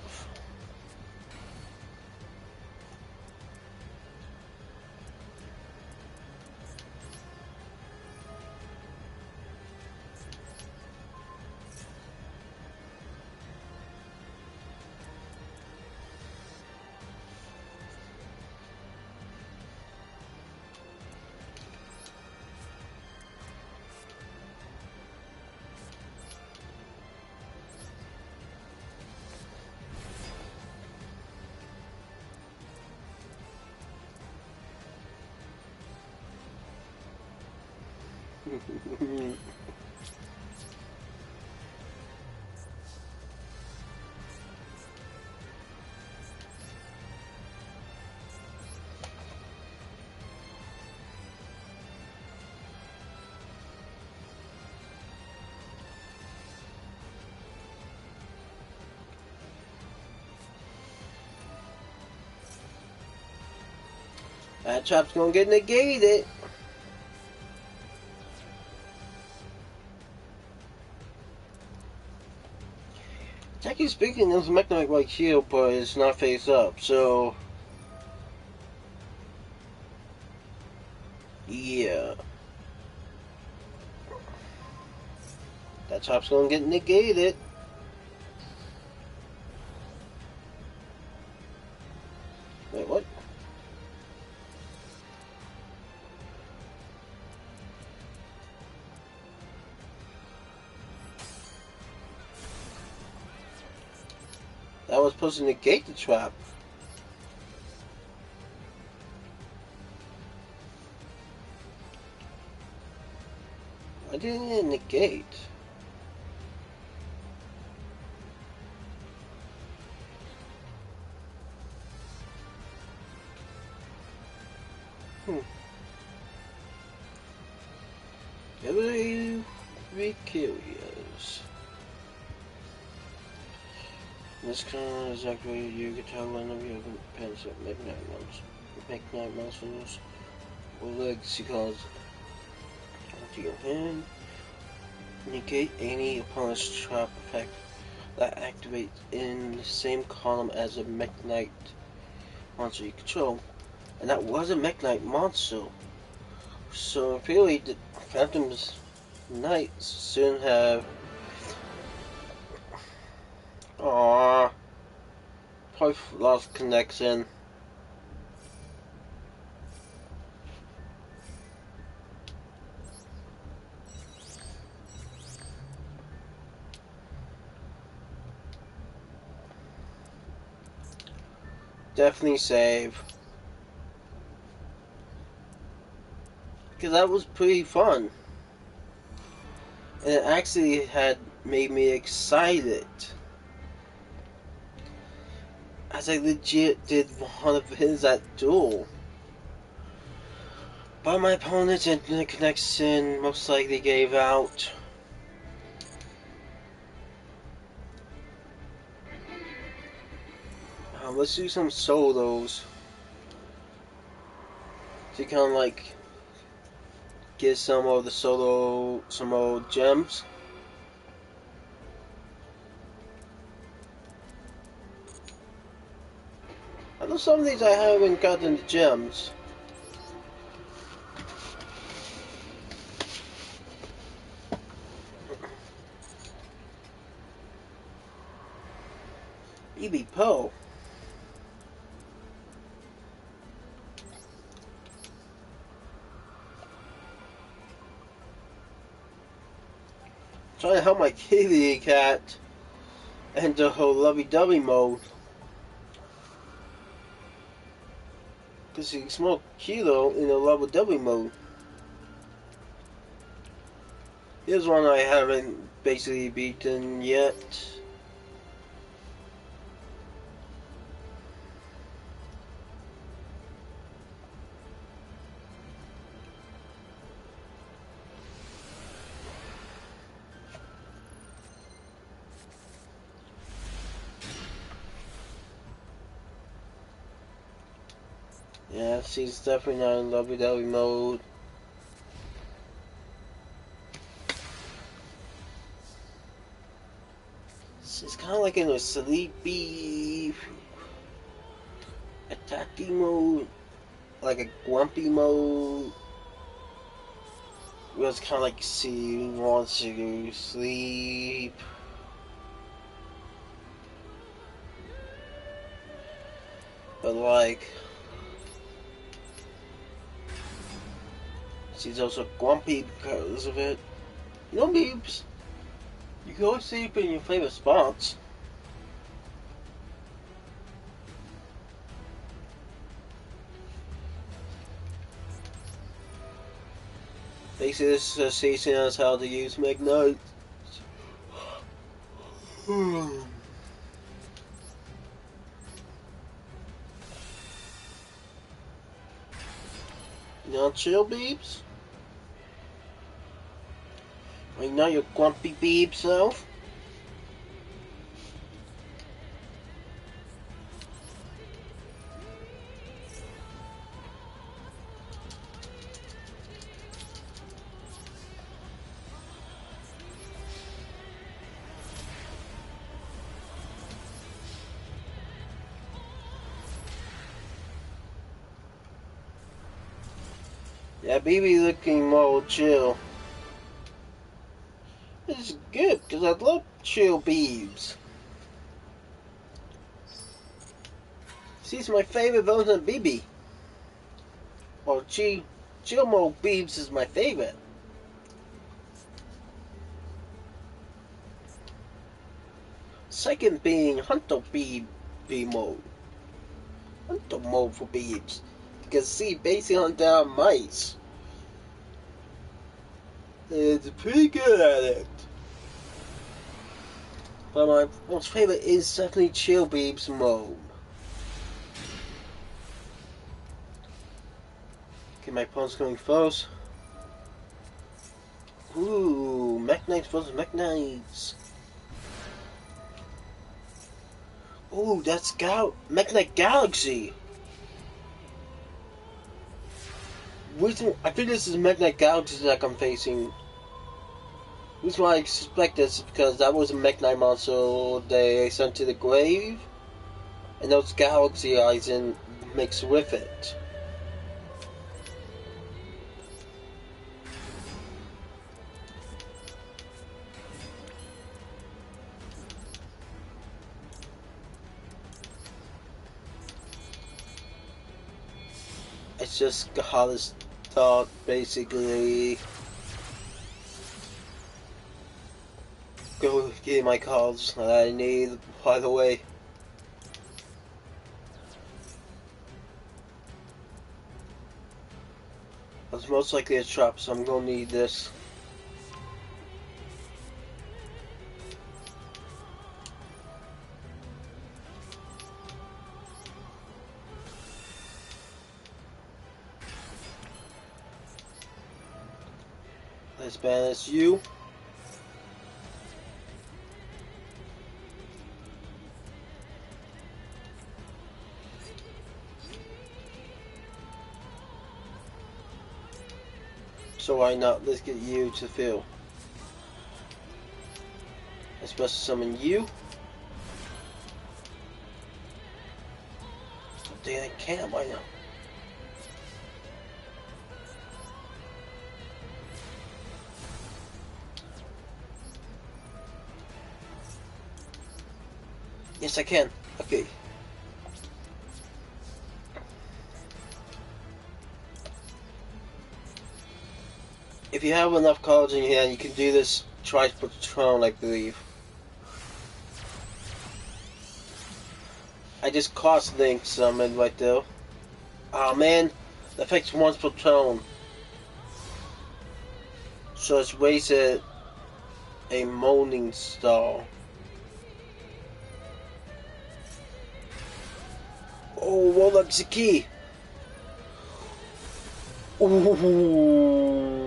That trap's gonna get negated. Technically speaking, it was a Mekk-Knight like shield, but it's not face up, so yeah. That trap's gonna get negated. Wait, what? That was supposed to negate the trap. Why didn't it negate? Very curious. This kind of is activated. You can tell one of your pants at Mekk-Knight monsters or legacy cards onto your hand. Negate any opponent's trap effect that activates in the same column as a Mekk-Knight monster you control. And that was a Mekk-Knight monster. So really, the Phantom's Knights soon have. Aww. Probably lost connection. Definitely save. Because that was pretty fun. And it actually had made me excited. As I legit did one of his at duel. But my opponent's internet connection most likely gave out. Let's do some solos. To kind of like get some of the some old gems. I know some of these I haven't gotten the gems. BB Poe. Trying to help my kitty cat enter her lovey-dovey mode. Because she smoked Kilo in a lovey-dovey mode. Here's one I haven't basically beaten yet. Yeah, she's definitely not in lovey-dovey mode. She's kind of like in a sleepy, attacking mode, like a grumpy mode. Where it's kind of like she wants to sleep. But like, she's also grumpy because of it. You know, Beebs, you can always sleep in your favorite spots. Basically, this is teaching us how to use Magnite. Now chill, beeps. Right now, your grumpy beep self. Yeah, BB looking more chill. This is good, because I love chill beebs. She's my favorite version of BB. Well, chill mode beebs is my favorite. Second being Hunter Beeb mode. Hunter mode for beebs. Because see, basically hunt down mice. It's pretty good at it. But my most favorite is definitely Chill Beebs mode. Okay, my opponent's going first. Ooh, Meknights versus Meknights. Ooh, that's Meknight Galaxy. I think this is Meknight Galaxy that I'm facing. The reason why I expect this is because that was a Meknight monster they sent to the grave, and those Galaxy eyes in mixed with it. It's just how this thought basically go get my cards that I need, by the way. It's most likely a trap, so I'm gonna need this. Let's banish you. So why not? Let's get you to fill. Let's special summon you. Dang, I can't. Why not? Yes, I can. Okay. If you have enough cards in your hand, you can do this twice per turn, I believe. I just cost link summoned right there. Oh man, that affects once per turn. So it's wasted a moaning star. Oh, Warlock's the key. Ooh.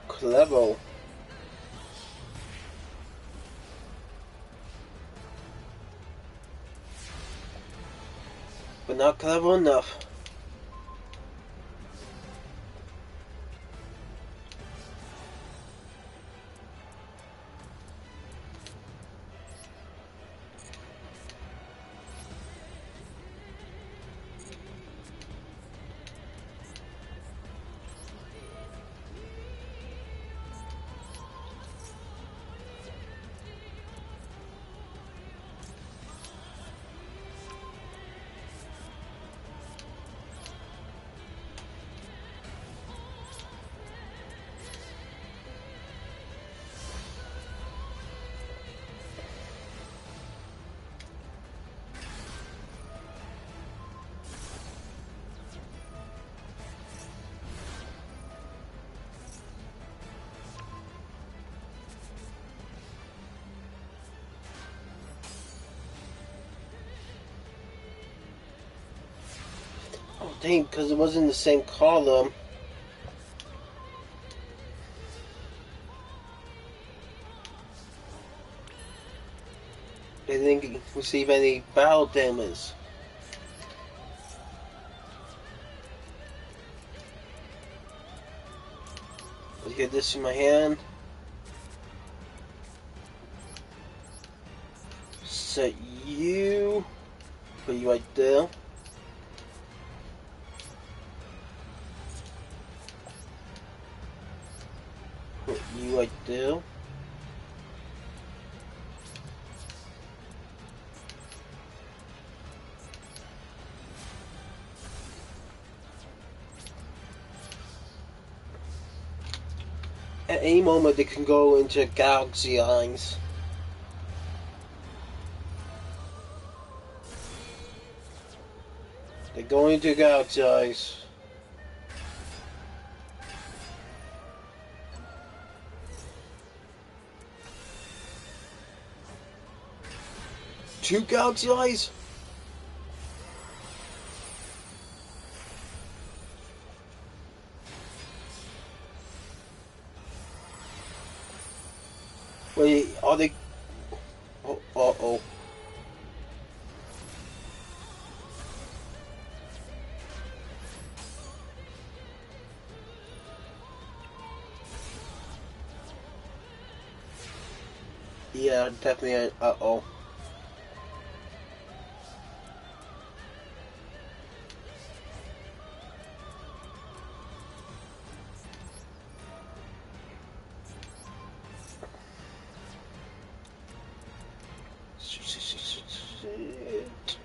Clever. But not clever enough. Dang, because it wasn't the same column. They didn't receive any battle damage. Let's get this in my hand. Set you. Put you right there. Put you right there. At any moment they can go into galaxy eyes. They're going to galaxy eyes. Two galaxy eyes? Wait, are they... Oh, uh-oh. Yeah, definitely, uh-oh. Shit.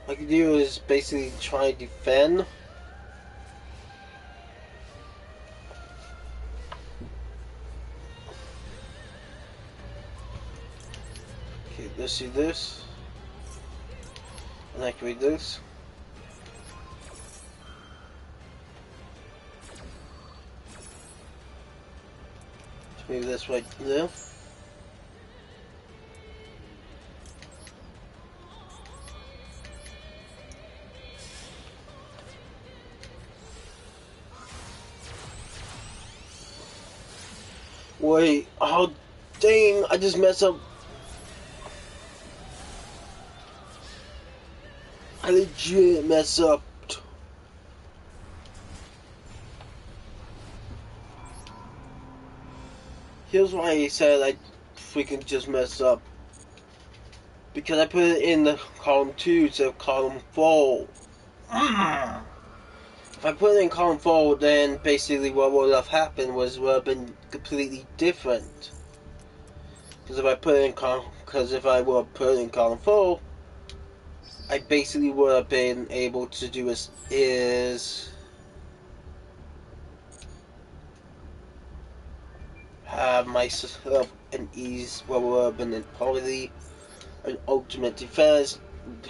What I can do is basically try to defend. Okay, let's see this. And activate this. Let's move this right there. Wait, oh dang, I just messed up. I legit messed up. Here's why I said I freaking just messed up. Because I put it in the column 2 instead of column 4. If I put it in column 4, then basically what would have happened would have been completely different. Because if I would have put it in column 4, I basically would have been able to do is have myself an ease what would have been probably an ultimate defense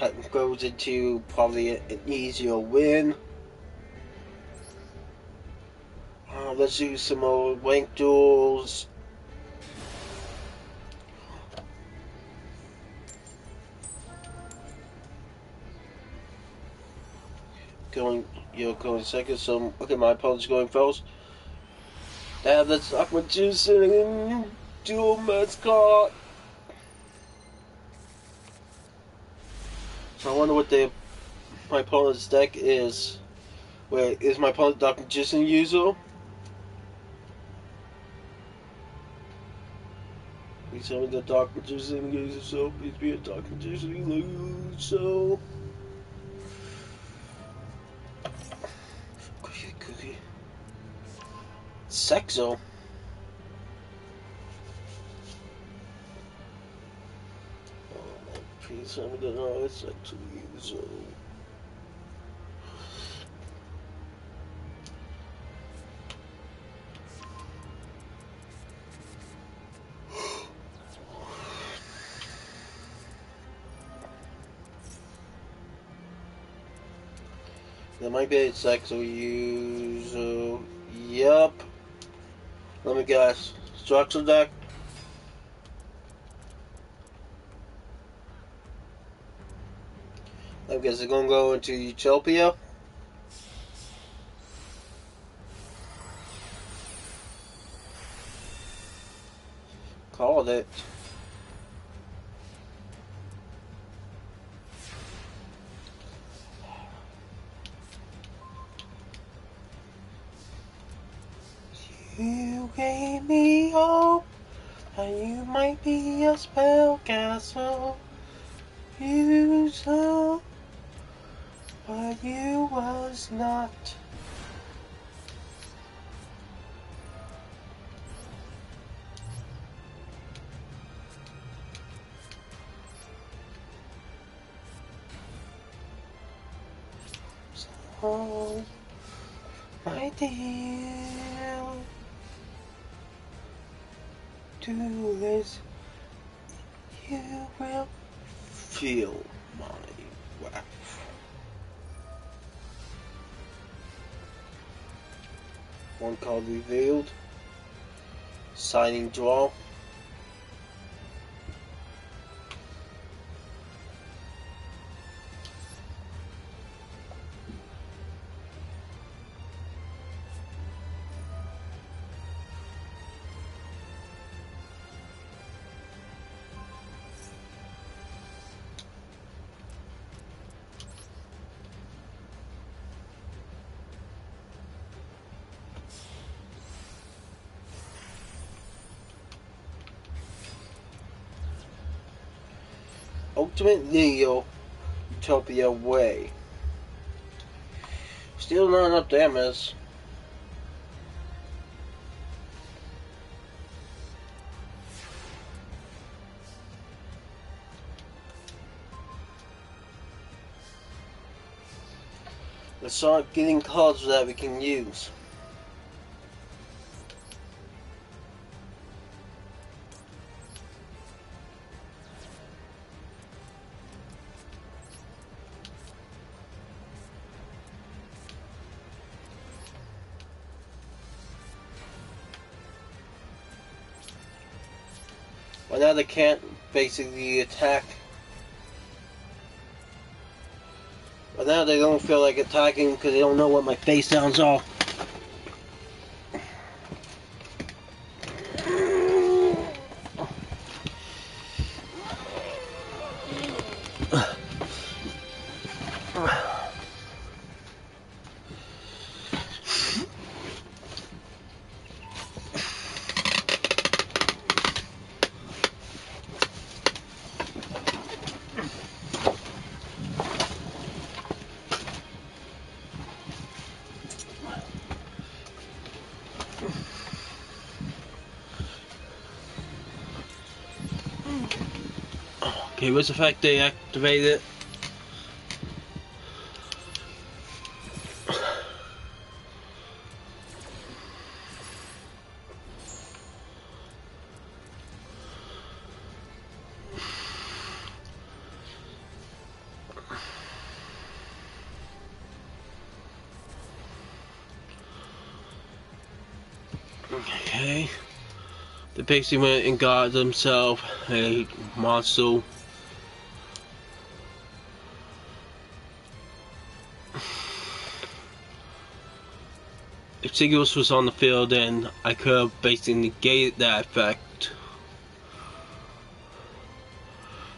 that goes into probably an easier win. Let's do some more rank duels. You're going second, so okay, my opponent's going first. Let's talk with Jason dual mascot. So I wonder what my opponent's deck is. Wait, is my opponent Dr. Jason user? Please tell me the Dr. Jason user, so please be a Dr. Jason user. Cookie. Sexo. Please tell me that no, it's Sexo user. There might be a sex or use. Yep. Let me guess. Structure deck. I guess it's gonna go into Utopia. Called it. You gave me hope, and you might be a spellcaster. You saw, but you was not. So, my dear, do this, you will feel my wrath. One card revealed. Signing draw. Ultimate Leo Utopia Way. Still not enough damage. Let's start getting cards that we can use. Well, now they can't basically attack. But now they don't feel like attacking because they don't know what my face sounds are. Okay, what's the fact they activate it? Okay. They basically went and got themselves a monster. If Sigils was on the field, then I could have basically negated that effect.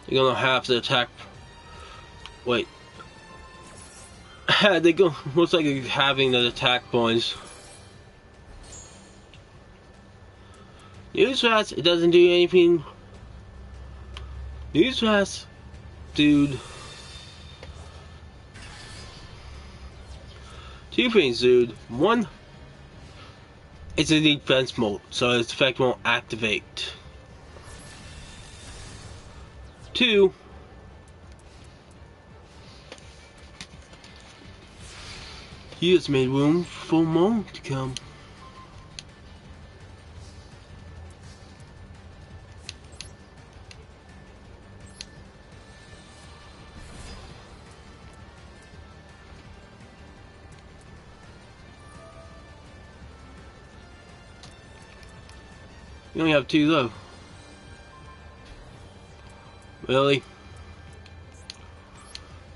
They're gonna have to attack. Wait. They go. Looks like they're having the attack points. Newsflash, it doesn't do anything. Newsflash, dude. 2 things, dude. 1, it's a defense mode, so its effect won't activate. 2, he has made room for more to come. You only have 2 though. Really?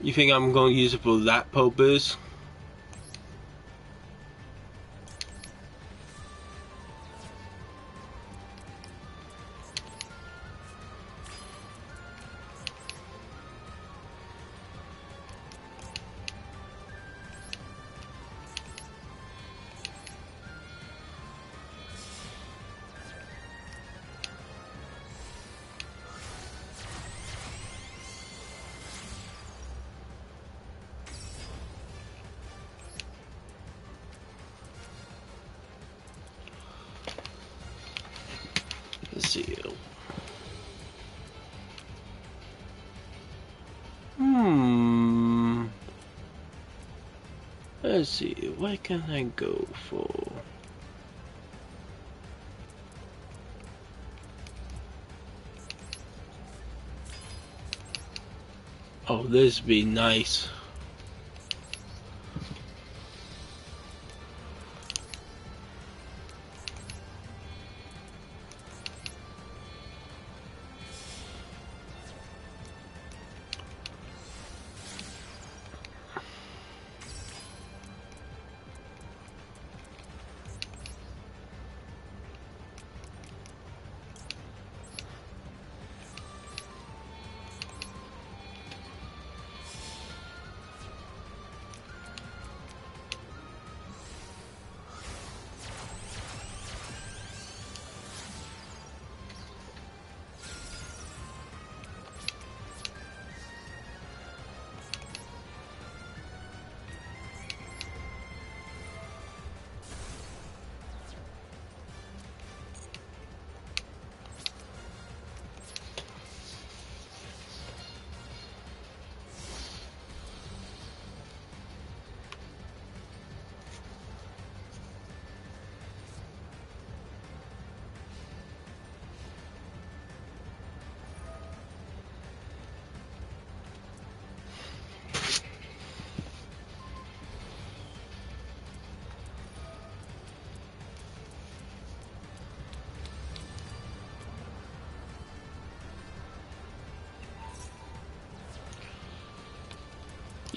You think I'm going to use it for that purpose? Let's see. Let's see. What can I go for? Oh, this would be nice.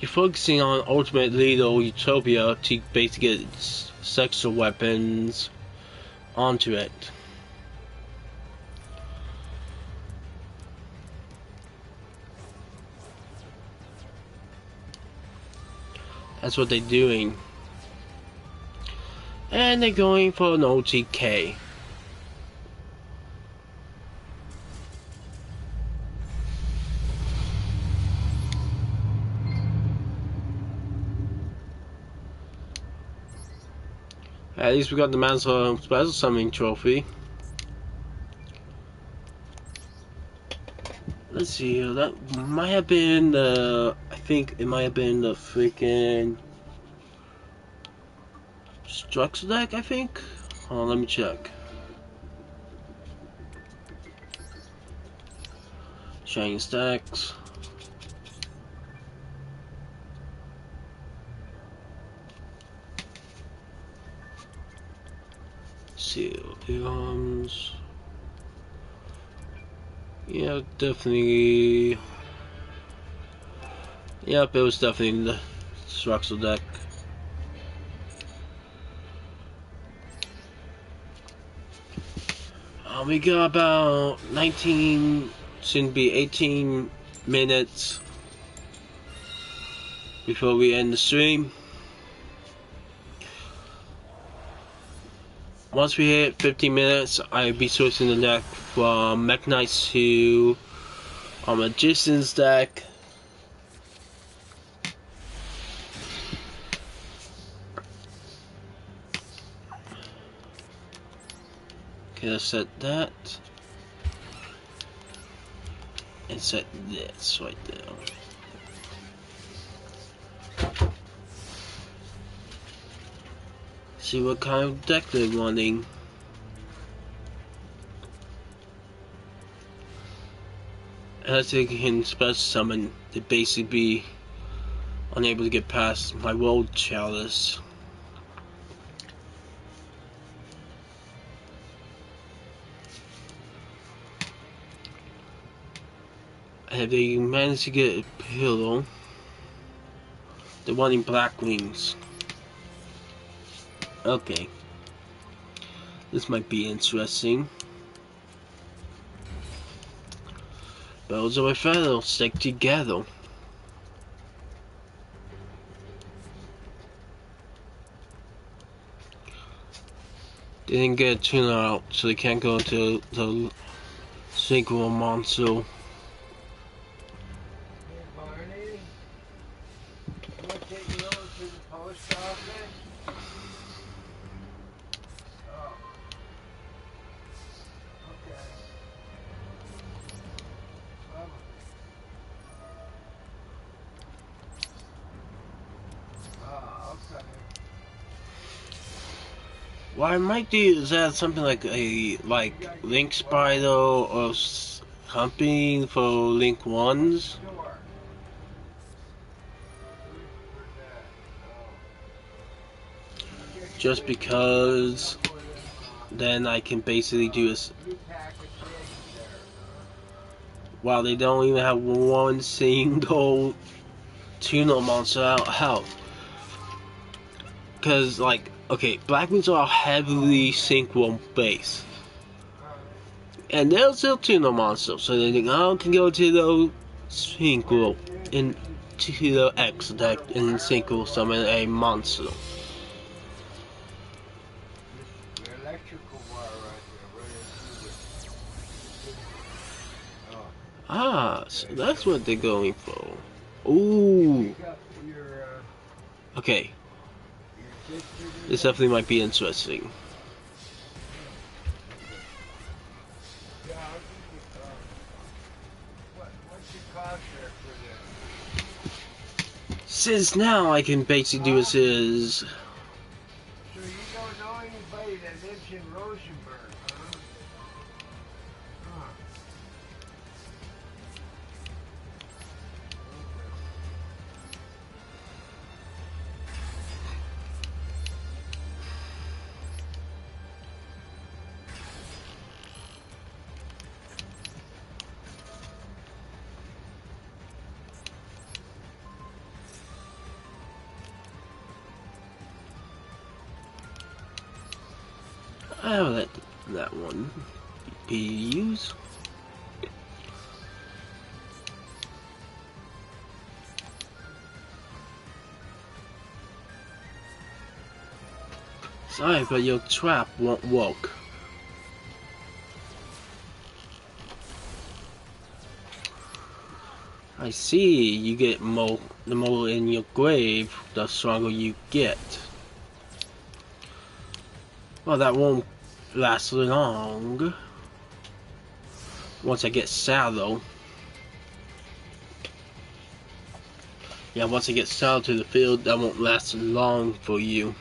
You're focusing on Ultimate Lethal Utopia to basically get sexual weapons onto it. That's what they're doing. And they're going for an OTK. At least we got the Master Special Summoning Trophy. Let's see, that might have been the... I think it might have been the freaking... Structure deck, I think? Hold on, let me check. Shining Stacks. Seal Arms. Yeah, definitely. Yep, it was definitely in the structural deck. We got about 19, soon to be 18 minutes before we end the stream. Once we hit 15 minutes, I'll be switching the deck from Mech Knights to a Magician's deck. Okay, let's set that. And set this right there. See what kind of deck they're running. As they can special summon, they basically be unable to get past my World Chalice. Have they managed to get a pillow? The one in black wings. Okay. This might be interesting. Birds of a feather stick together. They didn't get a tuner out, so they can't go into the synchro monster. Hey, Barney, I'm gonna take you over to the post office. Oh, okay. Probably. Oh, okay. What I might do is add something like a Link Spider or something for Link ones. Sure. For that. Oh. Just because then I can basically do this. New pack of things there. While they don't even have one single tuner monster out. Because, like, okay, Black Wings are heavily synchro based. And they're still tuner monsters, so they can go to the synchro and to the X deck and synchro summon a monster. Your electrical wire right there, right into it. Oh. Ah, so that's what they're going for. Ooh. You got your Okay, sister. this definitely might be interesting. Yeah, I'll give you, what's your cost there for this? Since now I can basically do this is So you don't know anybody that lives in Rosenberg, huh? Huh. I'll let that one be used. Sorry, but your trap won't work. I see. You get more. The more in your grave, the stronger you get. Well, that won't last long. Once I get Sallow. Yeah, once I get Sallow to the field, that won't last long for you.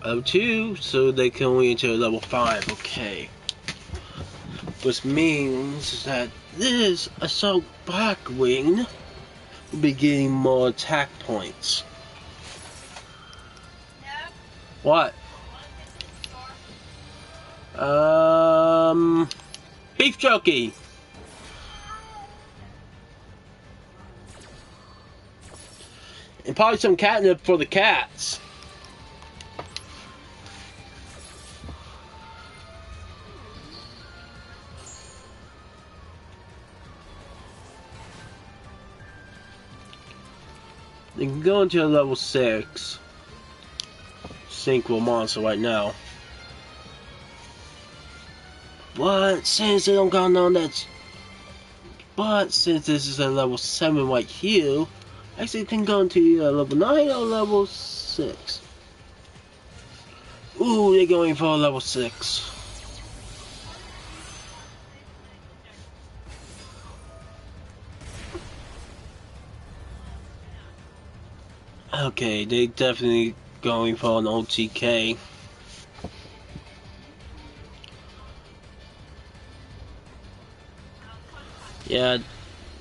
Level 2, so they can only enter level 5, okay. Which means that this Assault Blackwing will be getting more attack points. What? Beef jerky. And probably some catnip for the cats. They can go into a level 6 synchro monster right now. But since they don't got none but since this is a level 7 right here, actually can go into level 9 or level 6. Ooh, they're going for a level 6. Okay, they definitely going for an OTK. Yeah,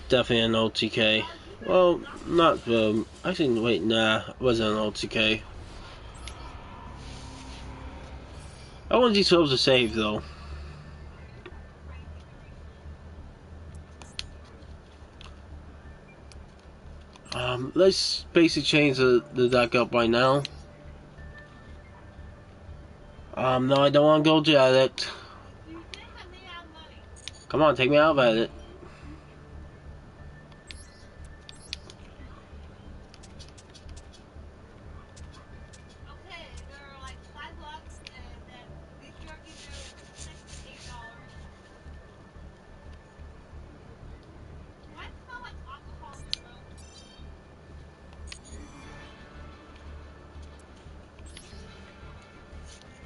definitely an OTK. Well, not actually, wait, nah, it wasn't an OTK. I want these souls to save though. let's basically change the deck up right now. No, I don't want to go to edit. Come on, take me out of edit.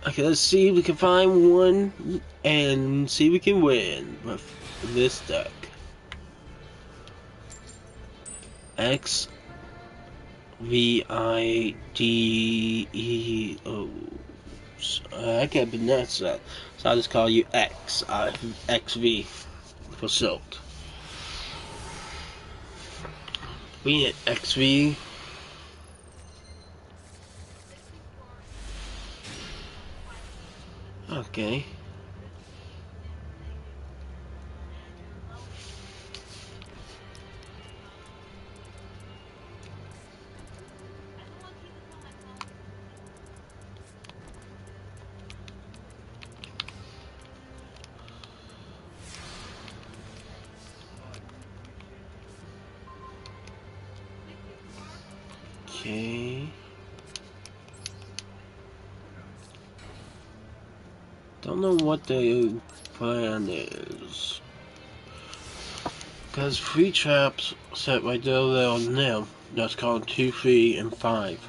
Okay, let's see if we can find one and see if we can win with this deck. XVIDEO. I can't pronounce that, so I'll just call you X. XV for short. We need XV. Okay. Okay. Don't know what the plan is. Because 3 traps set right there on them. That's called 2, 3, and 5.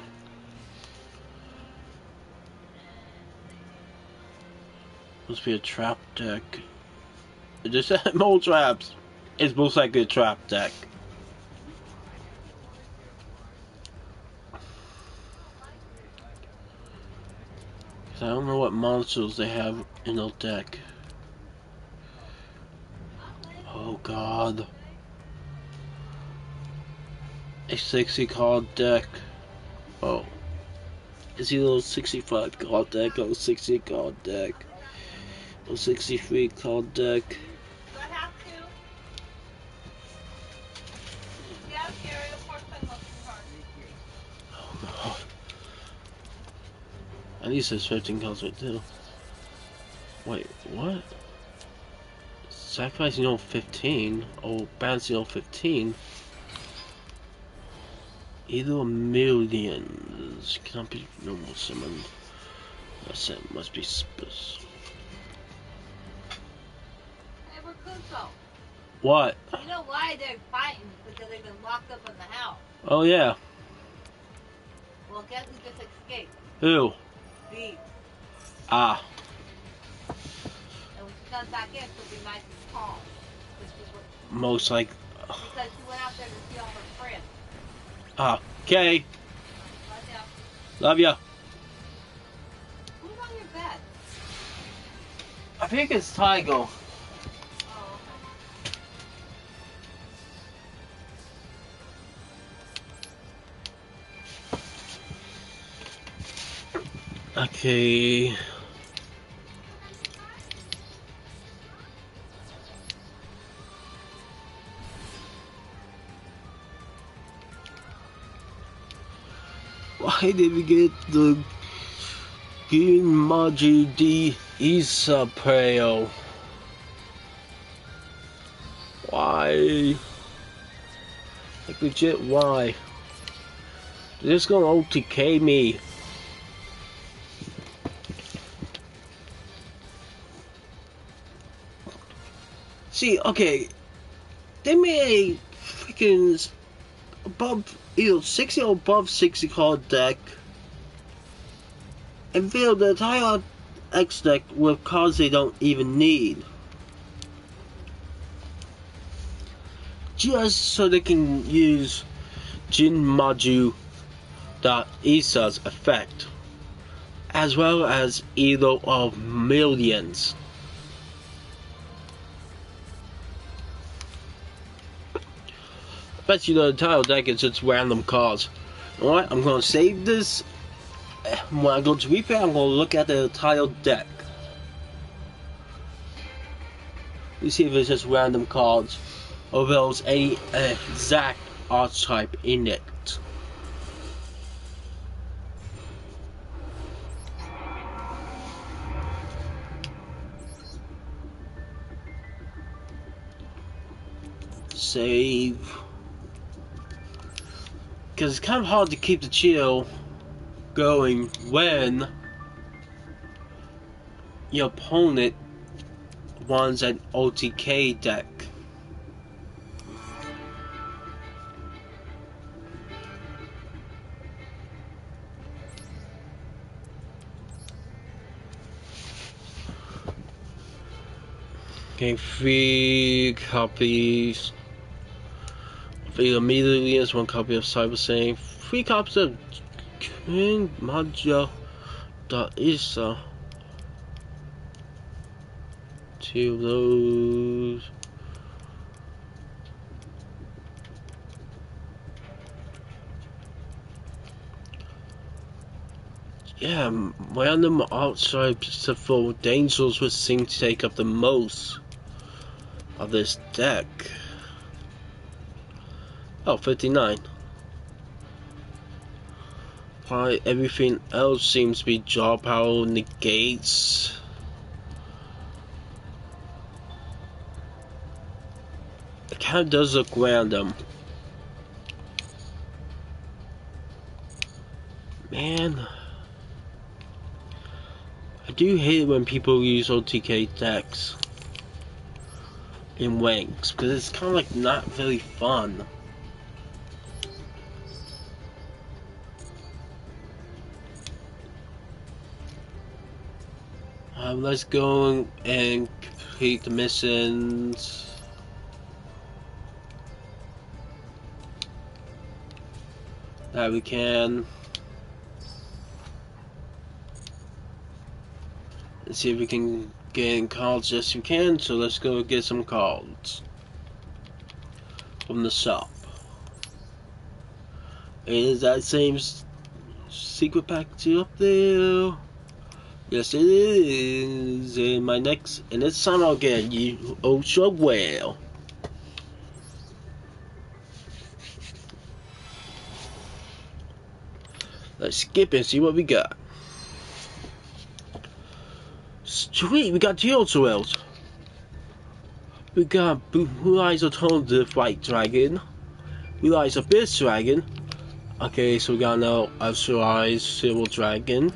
Must be a trap deck. Just more traps. It's most likely a trap deck. I don't know what monsters they have in their deck. Oh god. A 60 card deck. Oh. It's either a 65 card deck or a 60 card deck. Or 63 card deck. Do I have to? Yeah, Gary, of course I love you hard. Oh god. At least there's 15 cards right there. Wait, what? Sacrificing all 15? Oh, balancing all 15? Either a millions. Cannot be normal summon. That's it, must be space. Hey, we're Kuko. What? You know why they're fighting? Because they've been locked up in the house. Oh yeah. Well, guess who just escaped? Who? Beef. Ah. And when she comes back in, she'll be nice and calm. Most like. Because she went out there to see all her friends. Ah. Okay. Right now. Love ya. Who's on your bed? I think it's Tiger. Oh, Okay. Why did we get the Ginmaji D Isa Prayo? Why? Like legit, why? They're just gonna OTK me. See, okay, they made a freaking above, 60 or above 60 card deck and filled the entire X deck with cards they don't even need. Just so they can use Jinmaju.Isa's effect, as well as either of millions. Bet you the entire deck is just random cards. Alright, I'm gonna save this. When I go to replay, I'm gonna look at the entire deck. Let's see if it's just random cards, or if there's any exact archetype in it. save. Because it's kind of hard to keep the chill going when your opponent wants an OTK deck. Okay, 3 copies. 3 immediately is 1 copy of Cyber Save. 3 copies of King Maja da Isa. 2 of those. Yeah, random outside for Angels would seem to take up the most of this deck. Oh, 59. Everything else seems to be draw power, negates. It kind of does look random. Man, I do hate it when people use OTK decks in ranks, because it's kind of like not very fun. Let's go and complete the missions. That we can. And see if we can get in cards. Yes, we can. So let's go get some cards from the shop. Is that same secret package up there? Yes, it is. In my next, and this time I'll get you ultra well. Let's skip and see what we got. Sweet, we got 2 ultra wells. We got Blue Eyes Alternative White Dragon, Blue Eyes Abyss Dragon. Okay, so we got now Ultra Eyes Silver Dragon.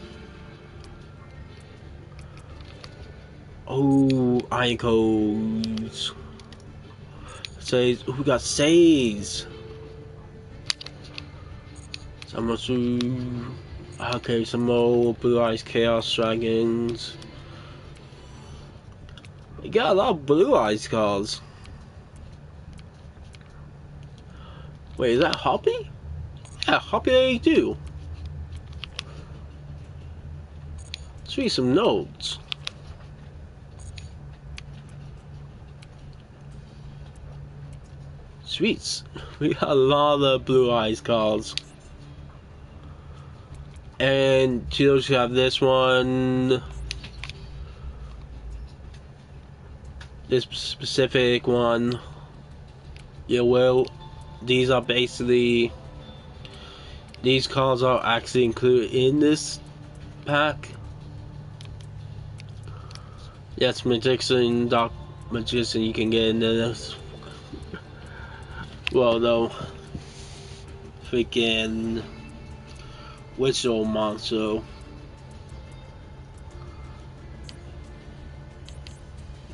Oh, Iron Codes. Says, who got Says? Okay, some more Blue Eyes Chaos Dragons. We got a lot of Blue Eyes cards. Wait, is that Hoppy? Yeah, Hoppy 82. Let's read some notes. Sweets. We got a lot of Blue Eyes cards. And to those who have this one, this specific one, yeah, well, these are basically, these cards are actually included in this pack. Yes, Magician, Dark Magician, you can get into this. Well, though, freaking Yugioh Master.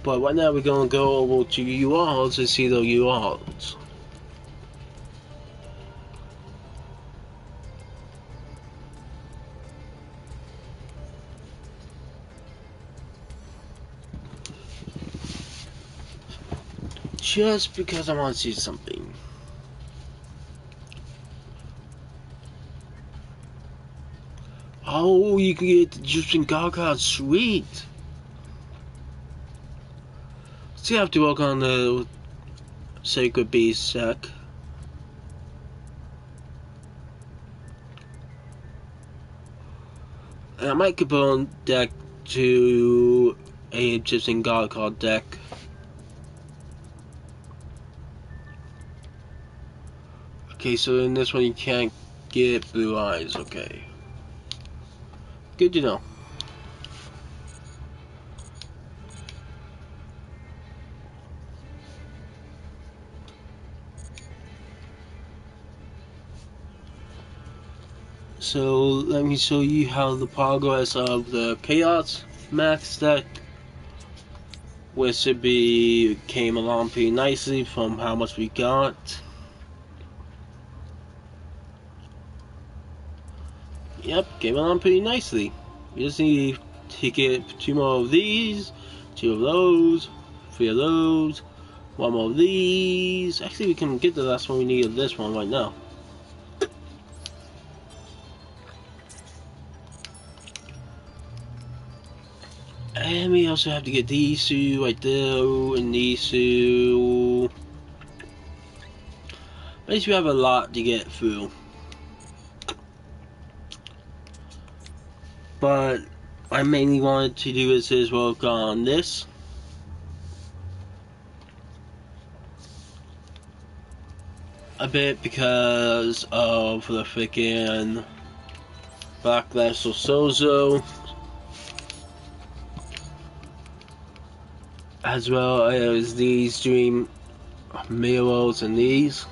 But right now we're gonna go over to URLs to see the URLs. Just because I want to see something. Oh, you can get the Egyptian God card, sweet. So you have to work on the Sacred Beast deck. And I might compare deck to a Egyptian God card deck. Okay, so in this one you can't get Blue Eyes, okay. Good to know. So let me show you how the progress of the Chaos Max deck, which should be came along pretty nicely from how much we got. Yep, came along pretty nicely. We just need to get 2 more of these, 2 of those, 3 of those, 1 more of these. Actually, we can get the last one we need of this one right now. And we also have to get these 2 right there, and these 2. At least we have a lot to get through. But I mainly wanted to do is work on this. A bit because of the freaking Backlash of Sozo, as well as these Dream Mirrors and these.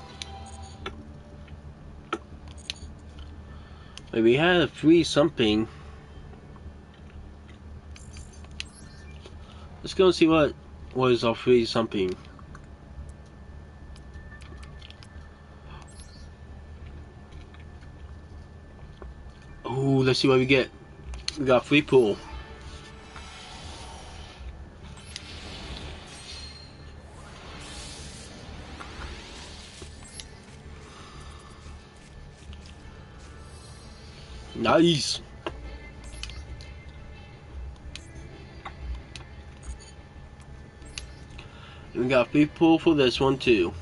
But we had a free something. Let's go and see what was our free something. Ooh, let's see what we get. We got free pool. Nice. We got free pool for this one too.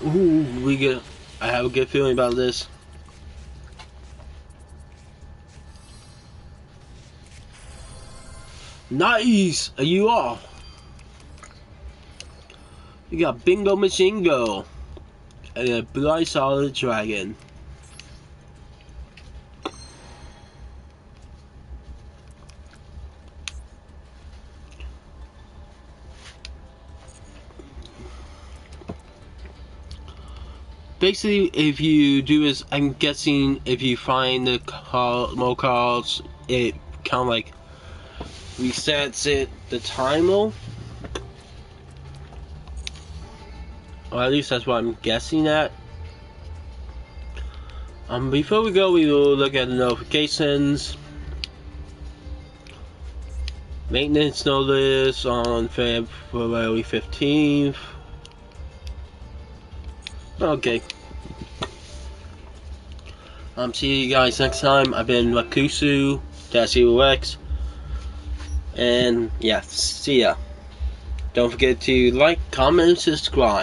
Ooh, I have a good feeling about this. Nice! Are you off? We got Bingo Machingo and a Blue Solid Dragon. Basically, if you do this, I'm guessing if you find the more cards, it kind of like resets the timer. Or at least that's what I'm guessing at. Before we go, we will look at the notifications. Maintenance notice on February 15th. Okay. See you guys next time. I've been Rakusu, that's evilrex. And yeah, see ya. Don't forget to like, comment, and subscribe.